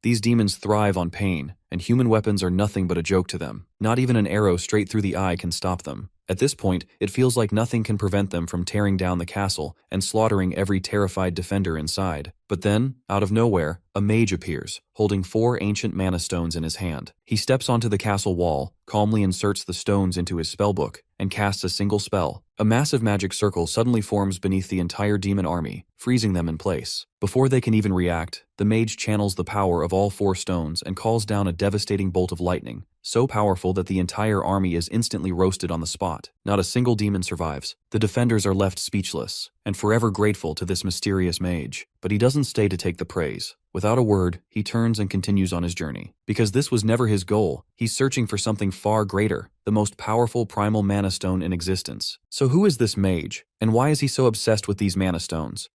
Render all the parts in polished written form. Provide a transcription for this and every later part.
These demons thrive on pain, and human weapons are nothing but a joke to them. Not even an arrow straight through the eye can stop them. At this point, it feels like nothing can prevent them from tearing down the castle and slaughtering every terrified defender inside. But then, out of nowhere, a mage appears, holding 4 ancient mana stones in his hand. He steps onto the castle wall, calmly inserts the stones into his spellbook, and casts a single spell. A massive magic circle suddenly forms beneath the entire demon army, freezing them in place. Before they can even react, the mage channels the power of all 4 stones and calls down a devastating bolt of lightning, so powerful that the entire army is instantly roasted on the spot. Not a single demon survives. The defenders are left speechless, and forever grateful to this mysterious mage. But he doesn't stay to take the praise. Without a word, he turns and continues on his journey. Because this was never his goal, he's searching for something far greater, the most powerful primal mana stone in existence. So who is this mage, and why is he so obsessed with these mana stones?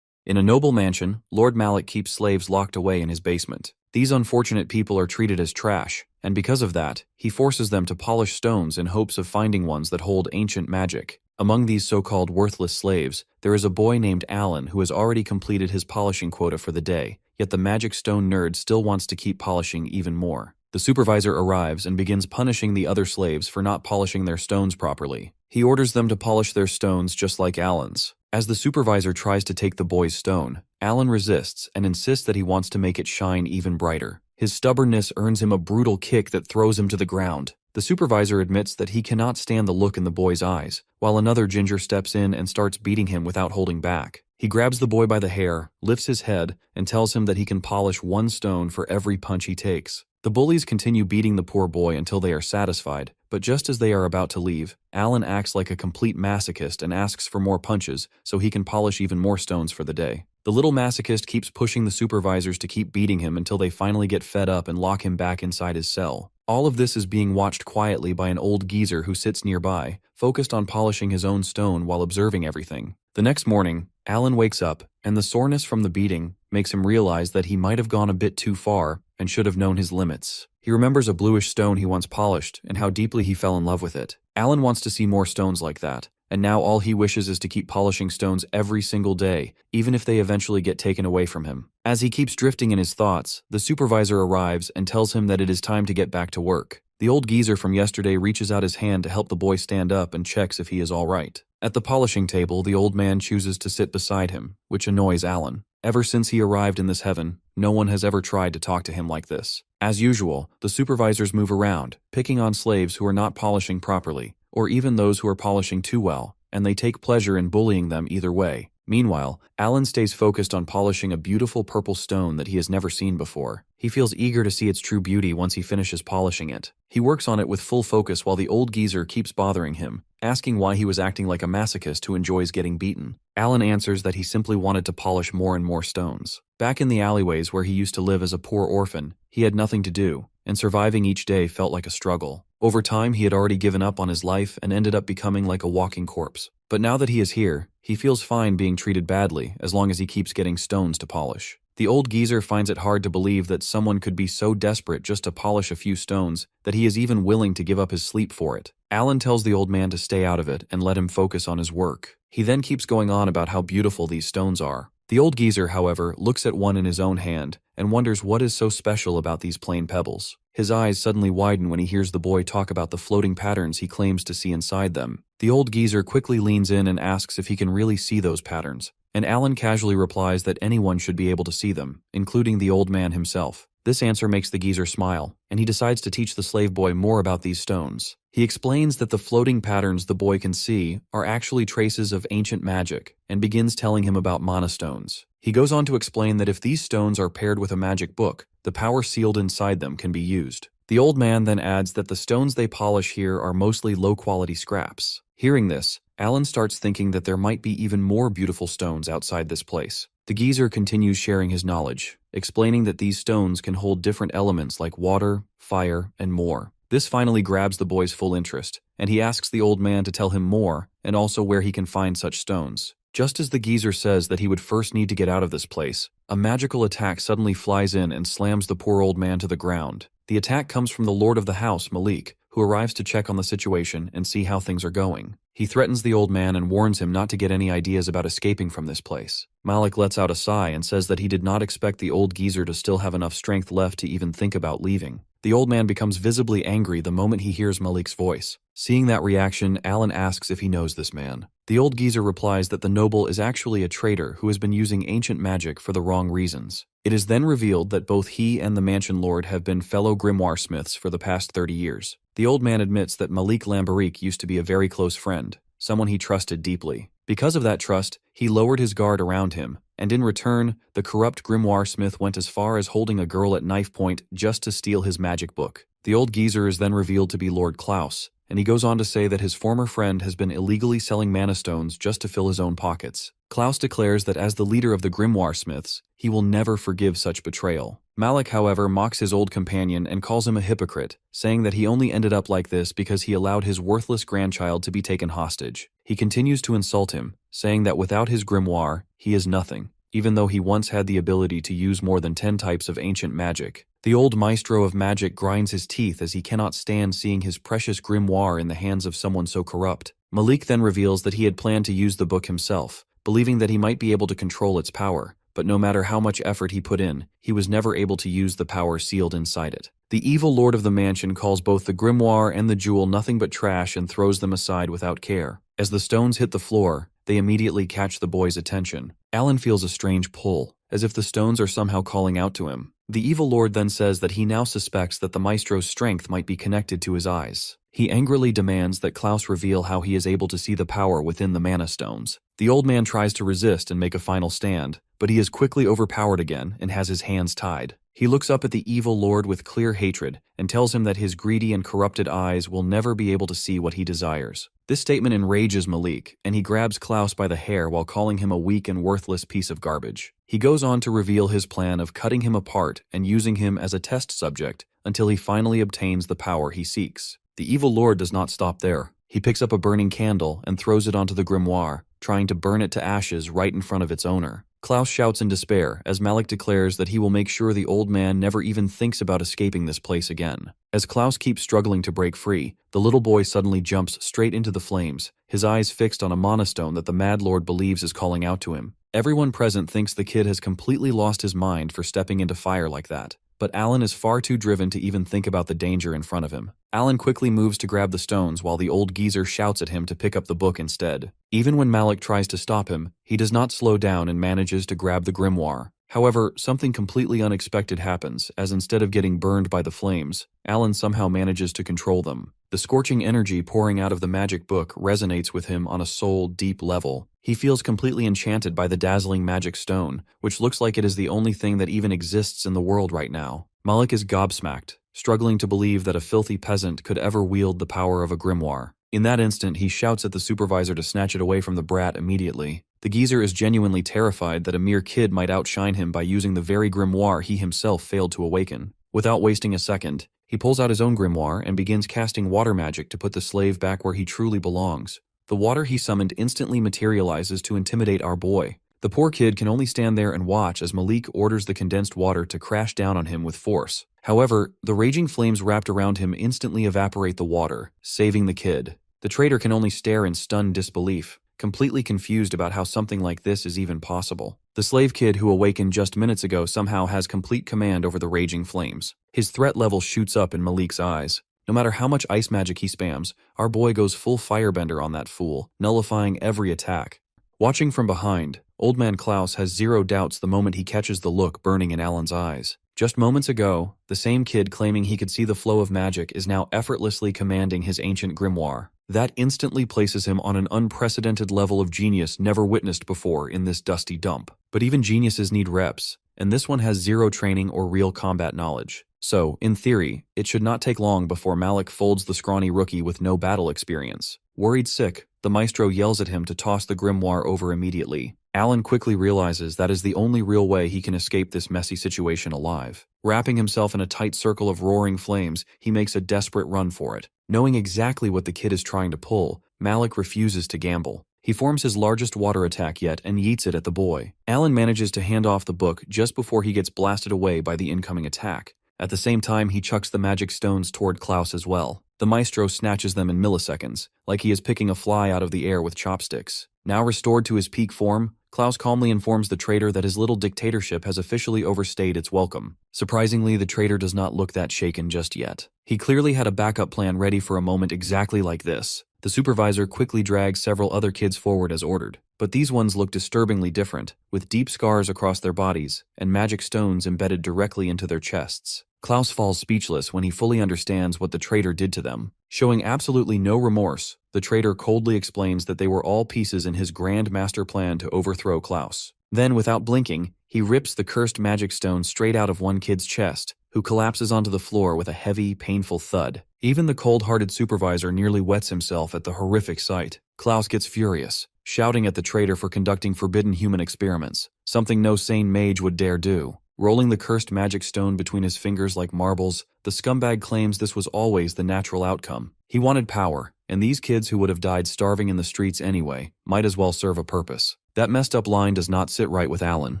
In a noble mansion, Lord Malik keeps slaves locked away in his basement. These unfortunate people are treated as trash, and because of that, he forces them to polish stones in hopes of finding ones that hold ancient magic. Among these so-called worthless slaves, there is a boy named Alan who has already completed his polishing quota for the day, yet the magic stone nerd still wants to keep polishing even more. The supervisor arrives and begins punishing the other slaves for not polishing their stones properly. He orders them to polish their stones just like Alan's. As the supervisor tries to take the boy's stone, Alan resists and insists that he wants to make it shine even brighter. His stubbornness earns him a brutal kick that throws him to the ground. The supervisor admits that he cannot stand the look in the boy's eyes, while another ginger steps in and starts beating him without holding back. He grabs the boy by the hair, lifts his head, and tells him that he can polish 1 stone for every punch he takes. The bullies continue beating the poor boy until they are satisfied, but just as they are about to leave, Alan acts like a complete masochist and asks for more punches so he can polish even more stones for the day. The little masochist keeps pushing the supervisors to keep beating him until they finally get fed up and lock him back inside his cell. All of this is being watched quietly by an old geezer who sits nearby, focused on polishing his own stone while observing everything. The next morning, Alan wakes up, and the soreness from the beating makes him realize that he might have gone a bit too far and should have known his limits. He remembers a bluish stone he once polished and how deeply he fell in love with it. Alan wants to see more stones like that, and now all he wishes is to keep polishing stones every single day, even if they eventually get taken away from him. As he keeps drifting in his thoughts, the supervisor arrives and tells him that it is time to get back to work. The old geezer from yesterday reaches out his hand to help the boy stand up and checks if he is all right. At the polishing table, the old man chooses to sit beside him, which annoys Alan. Ever since he arrived in this heaven, no one has ever tried to talk to him like this. As usual, the supervisors move around, picking on slaves who are not polishing properly, or even those who are polishing too well, and they take pleasure in bullying them either way. Meanwhile, Alan stays focused on polishing a beautiful purple stone that he has never seen before. He feels eager to see its true beauty once he finishes polishing it. He works on it with full focus while the old geezer keeps bothering him, asking why he was acting like a masochist who enjoys getting beaten. Alan answers that he simply wanted to polish more and more stones. Back in the alleyways where he used to live as a poor orphan, he had nothing to do, and surviving each day felt like a struggle. Over time, he had already given up on his life and ended up becoming like a walking corpse. But now that he is here, he feels fine being treated badly as long as he keeps getting stones to polish. The old geezer finds it hard to believe that someone could be so desperate just to polish a few stones that he is even willing to give up his sleep for it. Alan tells the old man to stay out of it and let him focus on his work. He then keeps going on about how beautiful these stones are. The old geezer, however, looks at one in his own hand and wonders what is so special about these plain pebbles. His eyes suddenly widen when he hears the boy talk about the floating patterns he claims to see inside them. The old geezer quickly leans in and asks if he can really see those patterns, and Alan casually replies that anyone should be able to see them, including the old man himself. This answer makes the geezer smile, and he decides to teach the slave boy more about these stones. He explains that the floating patterns the boy can see are actually traces of ancient magic, and begins telling him about mana stones. He goes on to explain that if these stones are paired with a magic book, the power sealed inside them can be used. The old man then adds that the stones they polish here are mostly low-quality scraps. Hearing this, Alan starts thinking that there might be even more beautiful stones outside this place. The geezer continues sharing his knowledge, explaining that these stones can hold different elements like water, fire, and more. This finally grabs the boy's full interest, and he asks the old man to tell him more and also where he can find such stones. Just as the geezer says that he would first need to get out of this place, a magical attack suddenly flies in and slams the poor old man to the ground. The attack comes from the lord of the house, Malik, who arrives to check on the situation and see how things are going. He threatens the old man and warns him not to get any ideas about escaping from this place. Malik lets out a sigh and says that he did not expect the old geezer to still have enough strength left to even think about leaving. The old man becomes visibly angry the moment he hears Malik's voice. Seeing that reaction, Alan asks if he knows this man. The old geezer replies that the noble is actually a traitor who has been using ancient magic for the wrong reasons. It is then revealed that both he and the mansion lord have been fellow grimoire smiths for the past 30 years. The old man admits that Malik Lambarique used to be a very close friend, someone he trusted deeply. Because of that trust, he lowered his guard around him, and in return, the corrupt grimoire smith went as far as holding a girl at knife point just to steal his magic book. The old geezer is then revealed to be Lord Klaus, and he goes on to say that his former friend has been illegally selling mana stones just to fill his own pockets. Klaus declares that as the leader of the grimoire smiths, he will never forgive such betrayal. Malik, however, mocks his old companion and calls him a hypocrite, saying that he only ended up like this because he allowed his worthless grandchild to be taken hostage. He continues to insult him, saying that without his grimoire, he is nothing, even though he once had the ability to use more than 10 types of ancient magic. The old maestro of magic grinds his teeth as he cannot stand seeing his precious grimoire in the hands of someone so corrupt. Malik then reveals that he had planned to use the book himself, believing that he might be able to control its power, but no matter how much effort he put in, he was never able to use the power sealed inside it. The evil lord of the mansion calls both the grimoire and the jewel nothing but trash and throws them aside without care. As the stones hit the floor, they immediately catch the boy's attention. Alan feels a strange pull, as if the stones are somehow calling out to him. The evil lord then says that he now suspects that the maestro's strength might be connected to his eyes. He angrily demands that Klaus reveal how he is able to see the power within the mana stones. The old man tries to resist and make a final stand, but he is quickly overpowered again and has his hands tied. He looks up at the evil lord with clear hatred and tells him that his greedy and corrupted eyes will never be able to see what he desires. This statement enrages Malik, and he grabs Klaus by the hair while calling him a weak and worthless piece of garbage. He goes on to reveal his plan of cutting him apart and using him as a test subject until he finally obtains the power he seeks. The evil lord does not stop there. He picks up a burning candle and throws it onto the grimoire, trying to burn it to ashes right in front of its owner. Klaus shouts in despair as Malik declares that he will make sure the old man never even thinks about escaping this place again. As Klaus keeps struggling to break free, the little boy suddenly jumps straight into the flames, his eyes fixed on a mana stone that the Mad Lord believes is calling out to him. Everyone present thinks the kid has completely lost his mind for stepping into fire like that, but Alan is far too driven to even think about the danger in front of him. Alan quickly moves to grab the stones while the old geezer shouts at him to pick up the book instead. Even when Malik tries to stop him, he does not slow down and manages to grab the grimoire. However, something completely unexpected happens, as instead of getting burned by the flames, Alan somehow manages to control them. The scorching energy pouring out of the magic book resonates with him on a soul-deep level. He feels completely enchanted by the dazzling magic stone, which looks like it is the only thing that even exists in the world right now. Malik is gobsmacked, struggling to believe that a filthy peasant could ever wield the power of a grimoire. In that instant, he shouts at the supervisor to snatch it away from the brat immediately. The geezer is genuinely terrified that a mere kid might outshine him by using the very grimoire he himself failed to awaken. Without wasting a second, he pulls out his own grimoire and begins casting water magic to put the slave back where he truly belongs. The water he summoned instantly materializes to intimidate our boy. The poor kid can only stand there and watch as Malik orders the condensed water to crash down on him with force. However, the raging flames wrapped around him instantly evaporate the water, saving the kid. The traitor can only stare in stunned disbelief, completely confused about how something like this is even possible. The slave kid who awakened just minutes ago somehow has complete command over the raging flames. His threat level shoots up in Malik's eyes. No matter how much ice magic he spams, our boy goes full firebender on that fool, nullifying every attack. Watching from behind, Old Man Klaus has zero doubts the moment he catches the look burning in Alan's eyes. Just moments ago, the same kid claiming he could see the flow of magic is now effortlessly commanding his ancient grimoire. That instantly places him on an unprecedented level of genius never witnessed before in this dusty dump. But even geniuses need reps, and this one has zero training or real combat knowledge. So, in theory, it should not take long before Malik folds the scrawny rookie with no battle experience. Worried sick, the maestro yells at him to toss the grimoire over immediately. Alan quickly realizes that is the only real way he can escape this messy situation alive. Wrapping himself in a tight circle of roaring flames, he makes a desperate run for it. Knowing exactly what the kid is trying to pull, Malik refuses to gamble. He forms his largest water attack yet and yeets it at the boy. Alan manages to hand off the book just before he gets blasted away by the incoming attack. At the same time, he chucks the magic stones toward Klaus as well. The maestro snatches them in milliseconds, like he is picking a fly out of the air with chopsticks. Now restored to his peak form, Klaus calmly informs the traitor that his little dictatorship has officially overstayed its welcome. Surprisingly, the traitor does not look that shaken just yet. He clearly had a backup plan ready for a moment exactly like this. The supervisor quickly drags several other kids forward as ordered, but these ones look disturbingly different, with deep scars across their bodies and magic stones embedded directly into their chests. Klaus falls speechless when he fully understands what the traitor did to them. Showing absolutely no remorse, the traitor coldly explains that they were all pieces in his grand master plan to overthrow Klaus. Then, without blinking, he rips the cursed magic stone straight out of one kid's chest, who collapses onto the floor with a heavy, painful thud. Even the cold-hearted supervisor nearly wets himself at the horrific sight. Klaus gets furious, shouting at the traitor for conducting forbidden human experiments, something no sane mage would dare do. Rolling the cursed magic stone between his fingers like marbles, the scumbag claims this was always the natural outcome. He wanted power, and these kids who would have died starving in the streets anyway might as well serve a purpose. That messed up line does not sit right with Alan,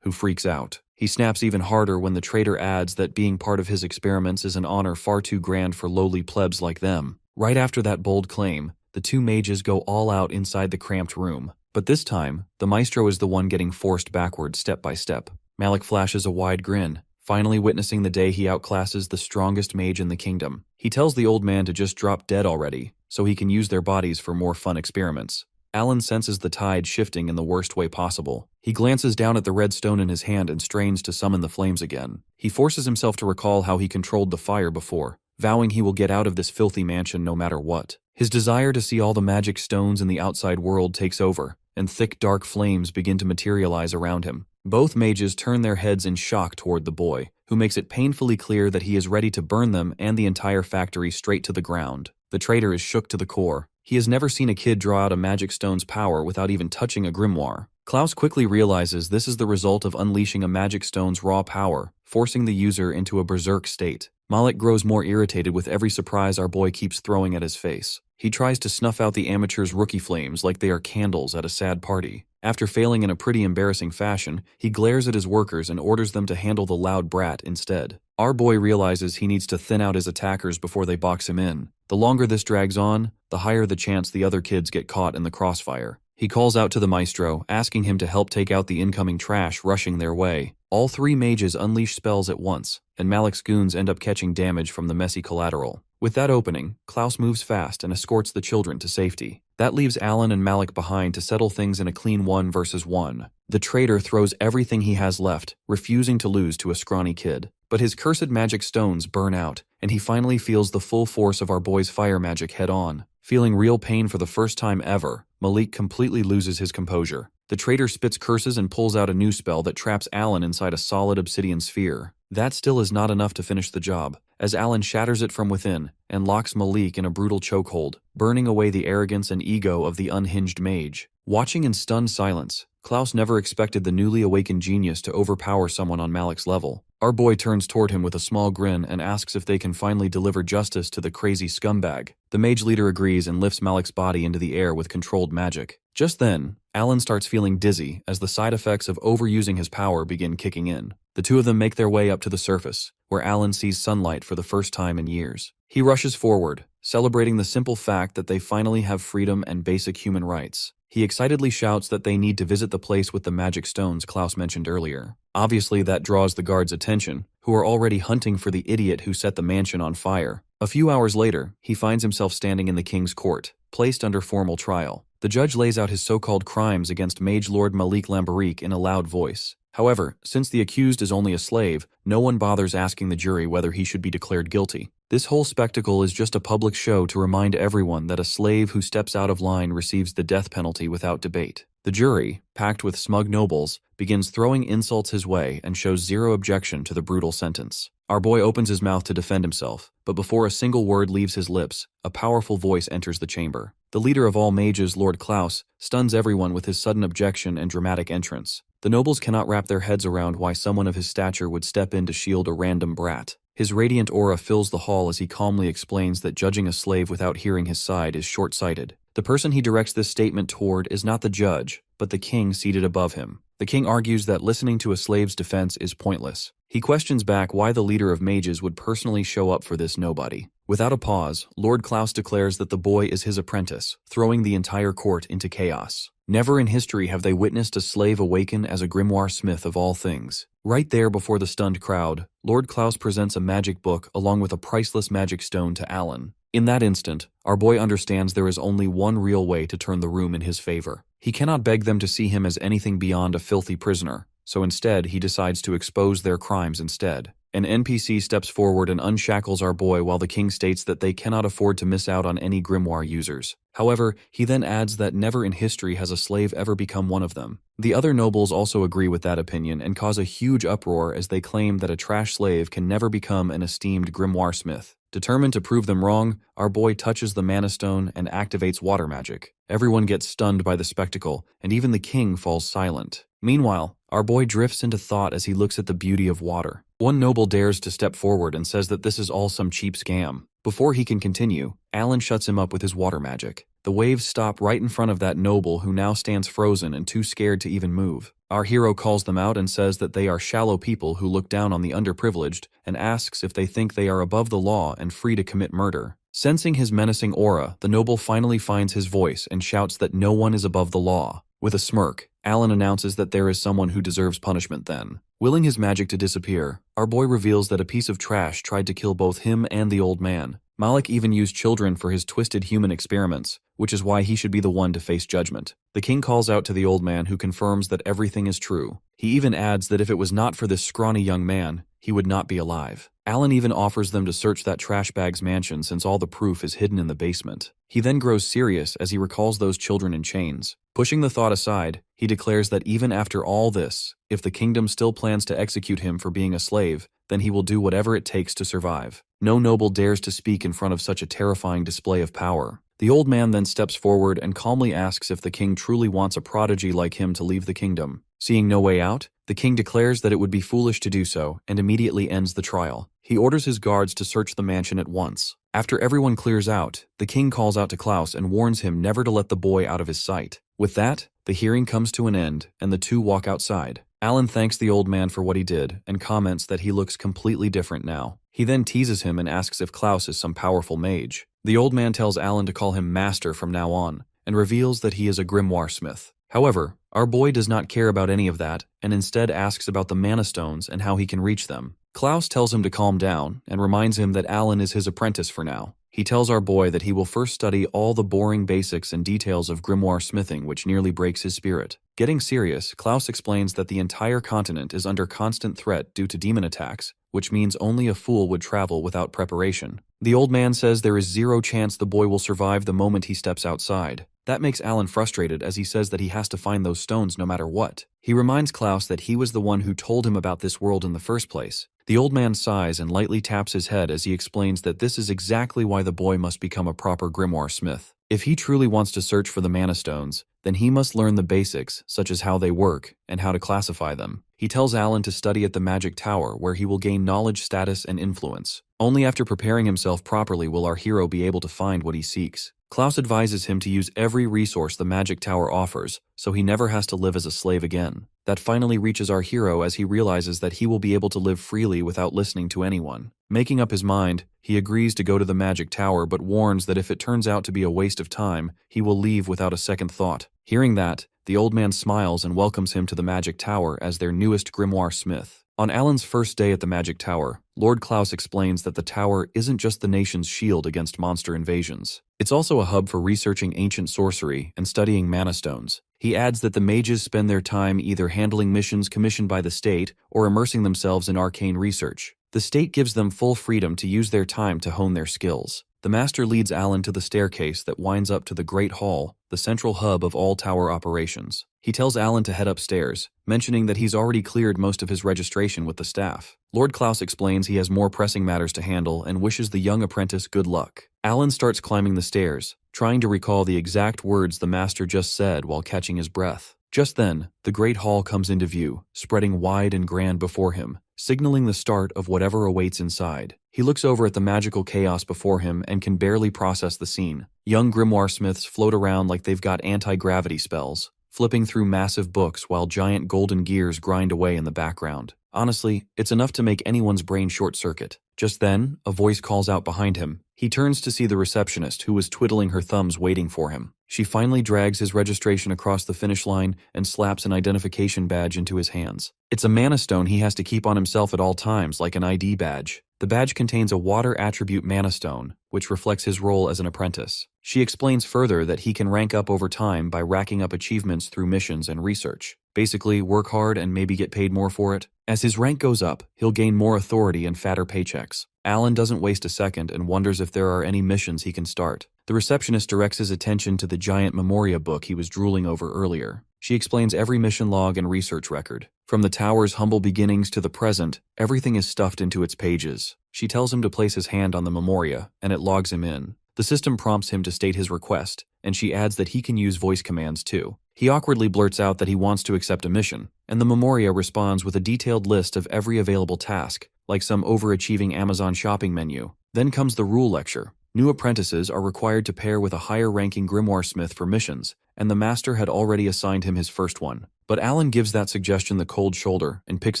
who freaks out. He snaps even harder when the traitor adds that being part of his experiments is an honor far too grand for lowly plebs like them. Right after that bold claim, the two mages go all out inside the cramped room. But this time, the maestro is the one getting forced backward step by step. Malik flashes a wide grin, finally witnessing the day he outclasses the strongest mage in the kingdom. He tells the old man to just drop dead already, so he can use their bodies for more fun experiments. Alan senses the tide shifting in the worst way possible. He glances down at the red stone in his hand and strains to summon the flames again. He forces himself to recall how he controlled the fire before, vowing he will get out of this filthy mansion no matter what. His desire to see all the magic stones in the outside world takes over, and thick dark flames begin to materialize around him. Both mages turn their heads in shock toward the boy, who makes it painfully clear that he is ready to burn them and the entire factory straight to the ground. The traitor is shook to the core. He has never seen a kid draw out a magic stone's power without even touching a grimoire. Klaus quickly realizes this is the result of unleashing a magic stone's raw power, forcing the user into a berserk state. Malik grows more irritated with every surprise our boy keeps throwing at his face. He tries to snuff out the amateur's rookie flames like they are candles at a sad party. After failing in a pretty embarrassing fashion, he glares at his workers and orders them to handle the loud brat instead. Our boy realizes he needs to thin out his attackers before they box him in. The longer this drags on, the higher the chance the other kids get caught in the crossfire. He calls out to the maestro, asking him to help take out the incoming trash rushing their way. All three mages unleash spells at once, and Malik's goons end up catching damage from the messy collateral. With that opening, Klaus moves fast and escorts the children to safety. That leaves Alan and Malik behind to settle things in a clean 1 versus 1. The traitor throws everything he has left, refusing to lose to a scrawny kid. But his cursed magic stones burn out, and he finally feels the full force of our boy's fire magic head on. Feeling real pain for the first time ever, Malik completely loses his composure. The traitor spits curses and pulls out a new spell that traps Alan inside a solid obsidian sphere. That still is not enough to finish the job, as Alan shatters it from within and locks Malik in a brutal chokehold, burning away the arrogance and ego of the unhinged mage. Watching in stunned silence, Klaus never expected the newly awakened genius to overpower someone on Malik's level. Our boy turns toward him with a small grin and asks if they can finally deliver justice to the crazy scumbag. The mage leader agrees and lifts Malik's body into the air with controlled magic. Just then, Alan starts feeling dizzy as the side effects of overusing his power begin kicking in. The two of them make their way up to the surface, where Alan sees sunlight for the first time in years. He rushes forward, celebrating the simple fact that they finally have freedom and basic human rights. He excitedly shouts that they need to visit the place with the magic stones Klaus mentioned earlier. Obviously, that draws the guards' attention, who are already hunting for the idiot who set the mansion on fire. A few hours later, he finds himself standing in the king's court, placed under formal trial. The judge lays out his so-called crimes against Mage Lord Malik Lambarique in a loud voice. However, since the accused is only a slave, no one bothers asking the jury whether he should be declared guilty. This whole spectacle is just a public show to remind everyone that a slave who steps out of line receives the death penalty without debate. The jury, packed with smug nobles, begins throwing insults his way and shows zero objection to the brutal sentence. Our boy opens his mouth to defend himself, but before a single word leaves his lips, a powerful voice enters the chamber. The leader of all mages, Lord Klaus, stuns everyone with his sudden objection and dramatic entrance. The nobles cannot wrap their heads around why someone of his stature would step in to shield a random brat. His radiant aura fills the hall as he calmly explains that judging a slave without hearing his side is short-sighted. The person he directs this statement toward is not the judge, but the king seated above him. The king argues that listening to a slave's defense is pointless. He questions back why the leader of mages would personally show up for this nobody. Without a pause, Lord Klaus declares that the boy is his apprentice, throwing the entire court into chaos. Never in history have they witnessed a slave awaken as a grimoire smith of all things. Right there before the stunned crowd, Lord Klaus presents a magic book along with a priceless magic stone to Alan. In that instant, our boy understands there is only one real way to turn the room in his favor. He cannot beg them to see him as anything beyond a filthy prisoner, so instead he decides to expose their crimes instead. An NPC steps forward and unshackles our boy while the king states that they cannot afford to miss out on any grimoire users. However, he then adds that never in history has a slave ever become one of them. The other nobles also agree with that opinion and cause a huge uproar as they claim that a trash slave can never become an esteemed grimoire smith. Determined to prove them wrong, our boy touches the mana stone and activates water magic. Everyone gets stunned by the spectacle, and even the king falls silent. Meanwhile, our boy drifts into thought as he looks at the beauty of water. One noble dares to step forward and says that this is all some cheap scam. Before he can continue, Alan shuts him up with his water magic. The waves stop right in front of that noble who now stands frozen and too scared to even move. Our hero calls them out and says that they are shallow people who look down on the underprivileged and asks if they think they are above the law and free to commit murder. Sensing his menacing aura, the noble finally finds his voice and shouts that no one is above the law. With a smirk, Alan announces that there is someone who deserves punishment then. Willing his magic to disappear, our boy reveals that a piece of trash tried to kill both him and the old man. Malik even used children for his twisted human experiments, which is why he should be the one to face judgment. The king calls out to the old man who confirms that everything is true. He even adds that if it was not for this scrawny young man, he would not be alive. Alan even offers them to search that trash bag's mansion since all the proof is hidden in the basement. He then grows serious as he recalls those children in chains. Pushing the thought aside, he declares that even after all this, if the kingdom still plans to execute him for being a slave, then he will do whatever it takes to survive. No noble dares to speak in front of such a terrifying display of power. The old man then steps forward and calmly asks if the king truly wants a prodigy like him to leave the kingdom. Seeing no way out, the king declares that it would be foolish to do so and immediately ends the trial. He orders his guards to search the mansion at once. After everyone clears out, the king calls out to Klaus and warns him never to let the boy out of his sight. With that, the hearing comes to an end and the two walk outside. Alan thanks the old man for what he did and comments that he looks completely different now. He then teases him and asks if Klaus is some powerful mage. The old man tells Alan to call him master from now on and reveals that he is a grimoire smith. However, our boy does not care about any of that and instead asks about the mana stones and how he can reach them. Klaus tells him to calm down and reminds him that Alan is his apprentice for now. He tells our boy that he will first study all the boring basics and details of grimoire smithing, which nearly breaks his spirit. Getting serious, Klaus explains that the entire continent is under constant threat due to demon attacks, which means only a fool would travel without preparation. The old man says there is zero chance the boy will survive the moment he steps outside. That makes Alan frustrated as he says that he has to find those stones no matter what. He reminds Klaus that he was the one who told him about this world in the first place. The old man sighs and lightly taps his head as he explains that this is exactly why the boy must become a proper grimoire smith. If he truly wants to search for the mana stones, then he must learn the basics, such as how they work and how to classify them. He tells Alan to study at the Magic Tower, where he will gain knowledge, status, and influence. Only after preparing himself properly will our hero be able to find what he seeks. Klaus advises him to use every resource the Magic Tower offers, so he never has to live as a slave again. That finally reaches our hero as he realizes that he will be able to live freely without listening to anyone. Making up his mind, he agrees to go to the Magic Tower but warns that if it turns out to be a waste of time, he will leave without a second thought. Hearing that, the old man smiles and welcomes him to the Magic Tower as their newest grimoire smith. On Alan's first day at the Magic Tower, Lord Klaus explains that the tower isn't just the nation's shield against monster invasions. It's also a hub for researching ancient sorcery and studying mana stones. He adds that the mages spend their time either handling missions commissioned by the state or immersing themselves in arcane research. The state gives them full freedom to use their time to hone their skills. The master leads Alan to the staircase that winds up to the Great Hall, the central hub of all tower operations. He tells Alan to head upstairs, mentioning that he's already cleared most of his registration with the staff. Lord Klaus explains he has more pressing matters to handle and wishes the young apprentice good luck. Alan starts climbing the stairs, trying to recall the exact words the master just said while catching his breath. Just then, the Great Hall comes into view, spreading wide and grand before him, signaling the start of whatever awaits inside. He looks over at the magical chaos before him and can barely process the scene. Young grimoire smiths float around like they've got anti-gravity spells, flipping through massive books while giant golden gears grind away in the background. Honestly, it's enough to make anyone's brain short-circuit. Just then, a voice calls out behind him, He turns to see the receptionist, who was twiddling her thumbs waiting for him. She finally drags his registration across the finish line and slaps an identification badge into his hands. It's a mana stone he has to keep on himself at all times, like an ID badge. The badge contains a water attribute mana stone, which reflects his role as an apprentice. She explains further that he can rank up over time by racking up achievements through missions and research. Basically, work hard and maybe get paid more for it. As his rank goes up, he'll gain more authority and fatter paychecks. Alan doesn't waste a second and wonders if there are any missions he can start. The receptionist directs his attention to the giant memoria book he was drooling over earlier. She explains every mission log and research record. From the tower's humble beginnings to the present, everything is stuffed into its pages. She tells him to place his hand on the memoria, and it logs him in. The system prompts him to state his request, and she adds that he can use voice commands too. He awkwardly blurts out that he wants to accept a mission, and the memoria responds with a detailed list of every available task, like some overachieving Amazon shopping menu. Then comes the rule lecture. New apprentices are required to pair with a higher-ranking Grimoire smith for missions, and the master had already assigned him his first one. But Alan gives that suggestion the cold shoulder and picks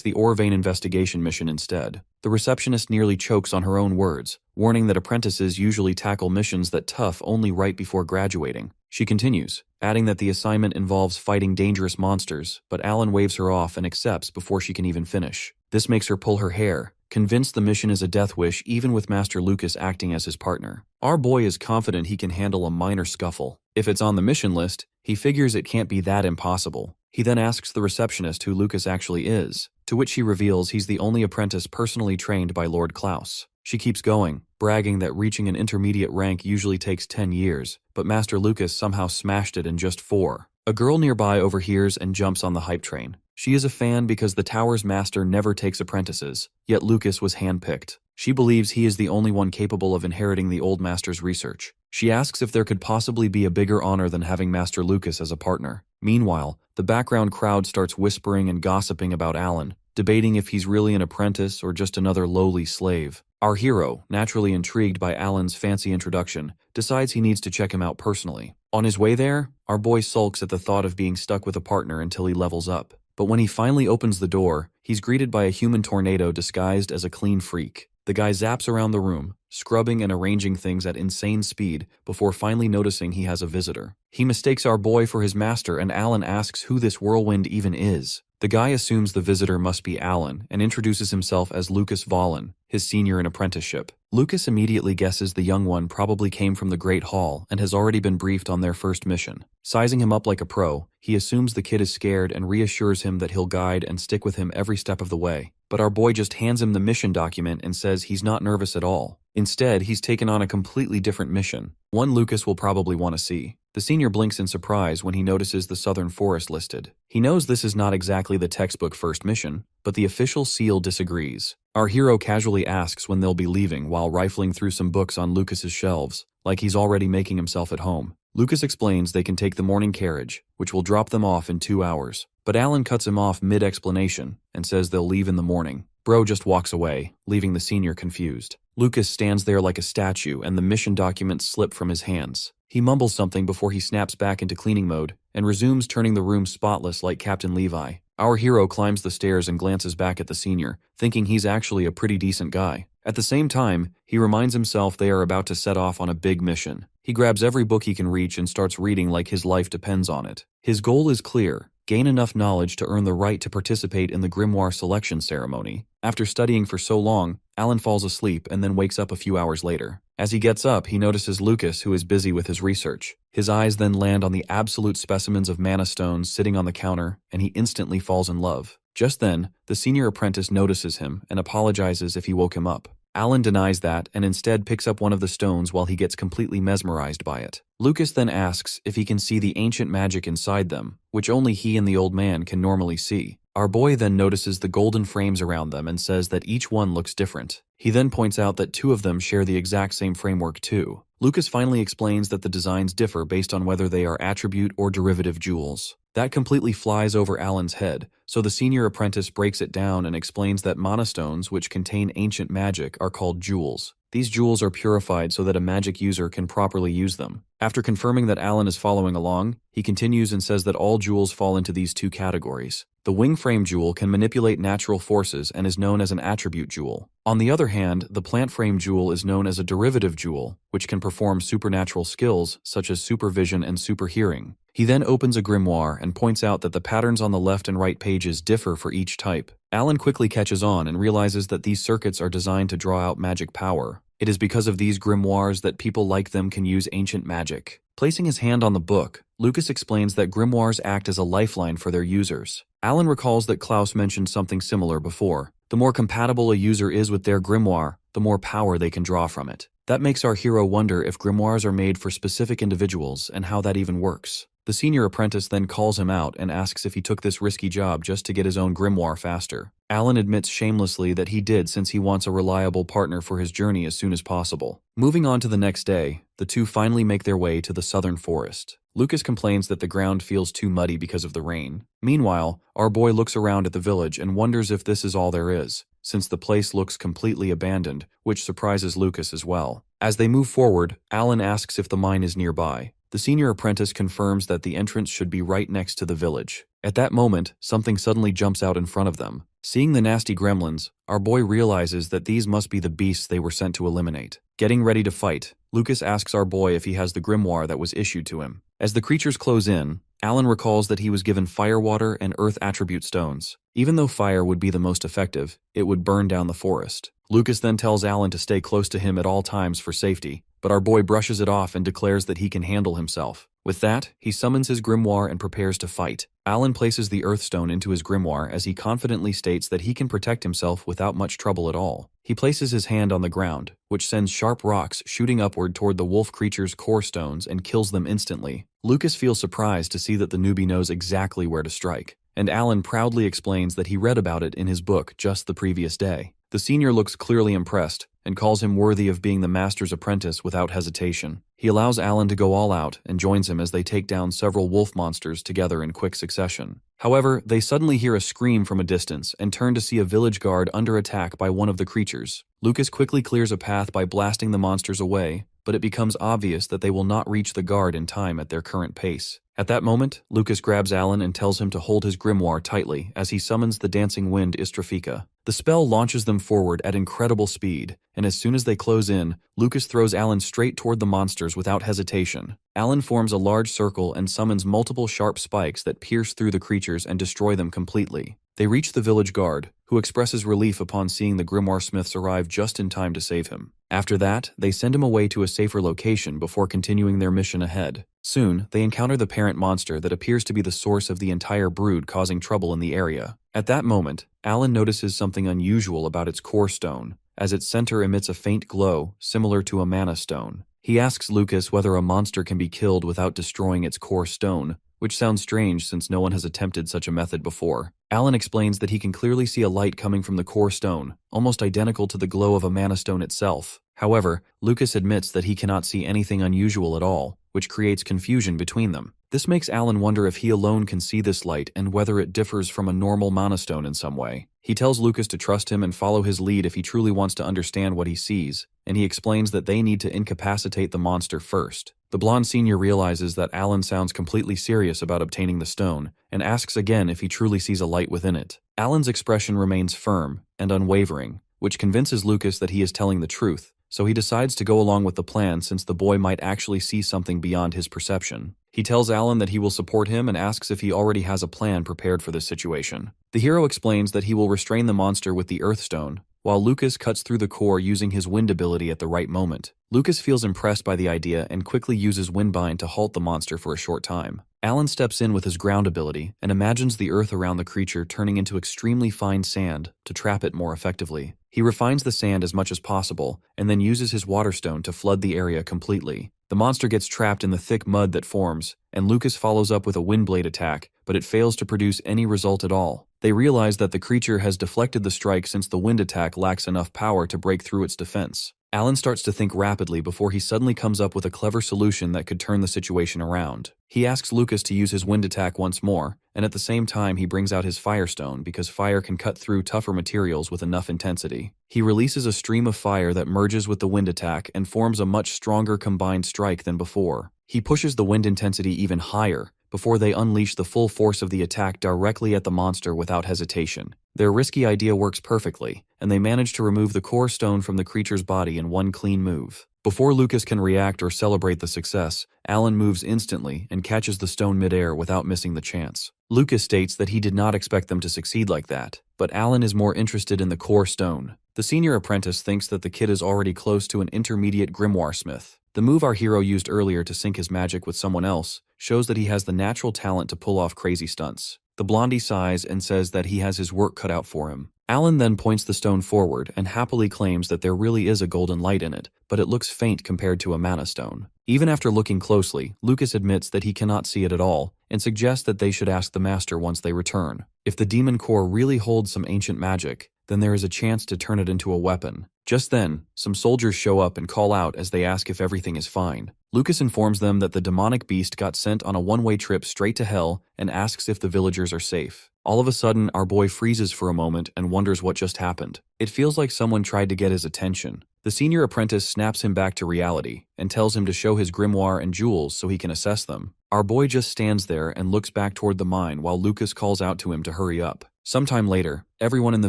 the ore vein investigation mission instead. The receptionist nearly chokes on her own words, warning that apprentices usually tackle missions that tough only right before graduating. She continues, adding that the assignment involves fighting dangerous monsters, but Alan waves her off and accepts before she can even finish. This makes her pull her hair, convinced the mission is a death wish even with Master Lucas acting as his partner. Our boy is confident he can handle a minor scuffle. If it's on the mission list, he figures it can't be that impossible. He then asks the receptionist who Lucas actually is, to which she reveals he's the only apprentice personally trained by Lord Klaus. She keeps going, bragging that reaching an intermediate rank usually takes 10 years, but Master Lucas somehow smashed it in just 4. A girl nearby overhears and jumps on the hype train. She is a fan because the tower's master never takes apprentices, yet Lucas was handpicked. She believes he is the only one capable of inheriting the old master's research. She asks if there could possibly be a bigger honor than having Master Lucas as a partner. Meanwhile, the background crowd starts whispering and gossiping about Alan, debating if he's really an apprentice or just another lowly slave. Our hero, naturally intrigued by Alan's fancy introduction, decides he needs to check him out personally. On his way there, our boy sulks at the thought of being stuck with a partner until he levels up. But when he finally opens the door, he's greeted by a human tornado disguised as a clean freak. The guy zaps around the room, scrubbing and arranging things at insane speed before finally noticing he has a visitor. He mistakes our boy for his master and Alan asks who this whirlwind even is. The guy assumes the visitor must be Alan and introduces himself as Lucas Valen, his senior in apprenticeship. Lucas immediately guesses the young one probably came from the Great Hall and has already been briefed on their first mission. Sizing him up like a pro, he assumes the kid is scared and reassures him that he'll guide and stick with him every step of the way. But our boy just hands him the mission document and says he's not nervous at all. Instead, he's taken on a completely different mission, one Lucas will probably want to see. The senior blinks in surprise when he notices the southern forest listed. He knows this is not exactly the textbook first mission, but the official seal disagrees. Our hero casually asks when they'll be leaving while rifling through some books on Lucas's shelves, like he's already making himself at home. Lucas explains they can take the morning carriage, which will drop them off in 2 hours. But Alan cuts him off mid-explanation and says they'll leave in the morning. Bro just walks away, leaving the senior confused. Lucas stands there like a statue and the mission documents slip from his hands. He mumbles something before he snaps back into cleaning mode and resumes turning the room spotless like Captain Levi. Our hero climbs the stairs and glances back at the senior, thinking he's actually a pretty decent guy. At the same time, he reminds himself they are about to set off on a big mission. He grabs every book he can reach and starts reading like his life depends on it. His goal is clear: gain enough knowledge to earn the right to participate in the Grimoire selection ceremony. After studying for so long, Alan falls asleep and then wakes up a few hours later. As he gets up, he notices Lucas, who is busy with his research. His eyes then land on the absolute specimens of mana stones sitting on the counter, and he instantly falls in love. Just then, the senior apprentice notices him and apologizes if he woke him up. Alan denies that and instead picks up one of the stones while he gets completely mesmerized by it. Lucas then asks if he can see the ancient magic inside them, which only he and the old man can normally see. Our boy then notices the golden frames around them and says that each one looks different. He then points out that 2 of them share the exact same framework too. Lucas finally explains that the designs differ based on whether they are attribute or derivative jewels. That completely flies over Alan's head, so the senior apprentice breaks it down and explains that mana stones, which contain ancient magic, are called jewels. These jewels are purified so that a magic user can properly use them. After confirming that Alan is following along, he continues and says that all jewels fall into these two categories. The wing frame jewel can manipulate natural forces and is known as an attribute jewel. On the other hand, the plant frame jewel is known as a derivative jewel, which can perform supernatural skills such as supervision and superhearing. He then opens a grimoire and points out that the patterns on the left and right pages differ for each type. Alan quickly catches on and realizes that these circuits are designed to draw out magic power. It is because of these grimoires that people like them can use ancient magic. Placing his hand on the book, Lucas explains that grimoires act as a lifeline for their users. Alan recalls that Klaus mentioned something similar before. The more compatible a user is with their grimoire, the more power they can draw from it. That makes our hero wonder if grimoires are made for specific individuals and how that even works. The senior apprentice then calls him out and asks if he took this risky job just to get his own grimoire faster. Alan admits shamelessly that he did since he wants a reliable partner for his journey as soon as possible. Moving on to the next day, the two finally make their way to the southern forest. Lucas complains that the ground feels too muddy because of the rain. Meanwhile, our boy looks around at the village and wonders if this is all there is, since the place looks completely abandoned, which surprises Lucas as well. As they move forward, Alan asks if the mine is nearby. The senior apprentice confirms that the entrance should be right next to the village. At that moment, something suddenly jumps out in front of them. Seeing the nasty gremlins, our boy realizes that these must be the beasts they were sent to eliminate. Getting ready to fight, Lucas asks our boy if he has the grimoire that was issued to him. As the creatures close in, Alan recalls that he was given fire water and earth attribute stones. Even though fire would be the most effective, it would burn down the forest. Lucas then tells Alan to stay close to him at all times for safety, but our boy brushes it off and declares that he can handle himself. With that, he summons his grimoire and prepares to fight. Alan places the Earthstone into his grimoire as he confidently states that he can protect himself without much trouble at all. He places his hand on the ground, which sends sharp rocks shooting upward toward the wolf creature's core stones and kills them instantly. Lucas feels surprised to see that the newbie knows exactly where to strike, and Alan proudly explains that he read about it in his book just the previous day. The senior looks clearly impressed and calls him worthy of being the master's apprentice without hesitation. He allows Alan to go all out and joins him as they take down several wolf monsters together in quick succession. However, they suddenly hear a scream from a distance and turn to see a village guard under attack by one of the creatures. Lucas quickly clears a path by blasting the monsters away, but it becomes obvious that they will not reach the guard in time at their current pace. At that moment, Lucas grabs Alan and tells him to hold his grimoire tightly as he summons the dancing wind Istrafika. The spell launches them forward at incredible speed, and as soon as they close in, Lucas throws Alan straight toward the monsters without hesitation. Alan forms a large circle and summons multiple sharp spikes that pierce through the creatures and destroy them completely. They reach the village guard, who expresses relief upon seeing the grimoire smiths arrive just in time to save him. After that, they send him away to a safer location before continuing their mission ahead. Soon, they encounter the parent monster that appears to be the source of the entire brood causing trouble in the area. At that moment, Alan notices something unusual about its core stone, as its center emits a faint glow similar to a mana stone. He asks Lucas whether a monster can be killed without destroying its core stone, which sounds strange since no one has attempted such a method before. Alan explains that he can clearly see a light coming from the core stone, almost identical to the glow of a mana stone itself. However, Lucas admits that he cannot see anything unusual at all, which creates confusion between them. This makes Alan wonder if he alone can see this light and whether it differs from a normal mana stone in some way. He tells Lucas to trust him and follow his lead if he truly wants to understand what he sees, and he explains that they need to incapacitate the monster first. The blonde senior realizes that Alan sounds completely serious about obtaining the stone, and asks again if he truly sees a light within it. Alan's expression remains firm and unwavering, which convinces Lucas that he is telling the truth, so he decides to go along with the plan since the boy might actually see something beyond his perception. He tells Alan that he will support him and asks if he already has a plan prepared for this situation. The hero explains that he will restrain the monster with the Earthstone, while Lucas cuts through the core using his wind ability at the right moment. Lucas feels impressed by the idea and quickly uses Windbind to halt the monster for a short time. Alan steps in with his ground ability and imagines the earth around the creature turning into extremely fine sand to trap it more effectively. He refines the sand as much as possible and then uses his Waterstone to flood the area completely. The monster gets trapped in the thick mud that forms, and Lucas follows up with a Windblade attack, but it fails to produce any result at all. They realize that the creature has deflected the strike since the wind attack lacks enough power to break through its defense. Alan starts to think rapidly before he suddenly comes up with a clever solution that could turn the situation around. He asks Lucas to use his wind attack once more, and at the same time he brings out his firestone because fire can cut through tougher materials with enough intensity. He releases a stream of fire that merges with the wind attack and forms a much stronger combined strike than before. He pushes the wind intensity even higher before they unleash the full force of the attack directly at the monster without hesitation. Their risky idea works perfectly, and they manage to remove the core stone from the creature's body in one clean move. Before Lucas can react or celebrate the success, Alan moves instantly and catches the stone midair without missing the chance. Lucas states that he did not expect them to succeed like that, but Alan is more interested in the core stone. The senior apprentice thinks that the kid is already close to an intermediate Grimoire smith. The move our hero used earlier to sync his magic with someone else shows that he has the natural talent to pull off crazy stunts. The blondie sighs and says that he has his work cut out for him. Alan then points the stone forward and happily claims that there really is a golden light in it, but it looks faint compared to a mana stone. Even after looking closely, Lucas admits that he cannot see it at all and suggests that they should ask the master once they return. If the demon core really holds some ancient magic, then there is a chance to turn it into a weapon. Just then, some soldiers show up and call out as they ask if everything is fine. Lucas informs them that the demonic beast got sent on a one-way trip straight to hell and asks if the villagers are safe. All of a sudden, our boy freezes for a moment and wonders what just happened. It feels like someone tried to get his attention. The senior apprentice snaps him back to reality and tells him to show his grimoire and jewels so he can assess them. Our boy just stands there and looks back toward the mine while Lucas calls out to him to hurry up. Sometime later, everyone in the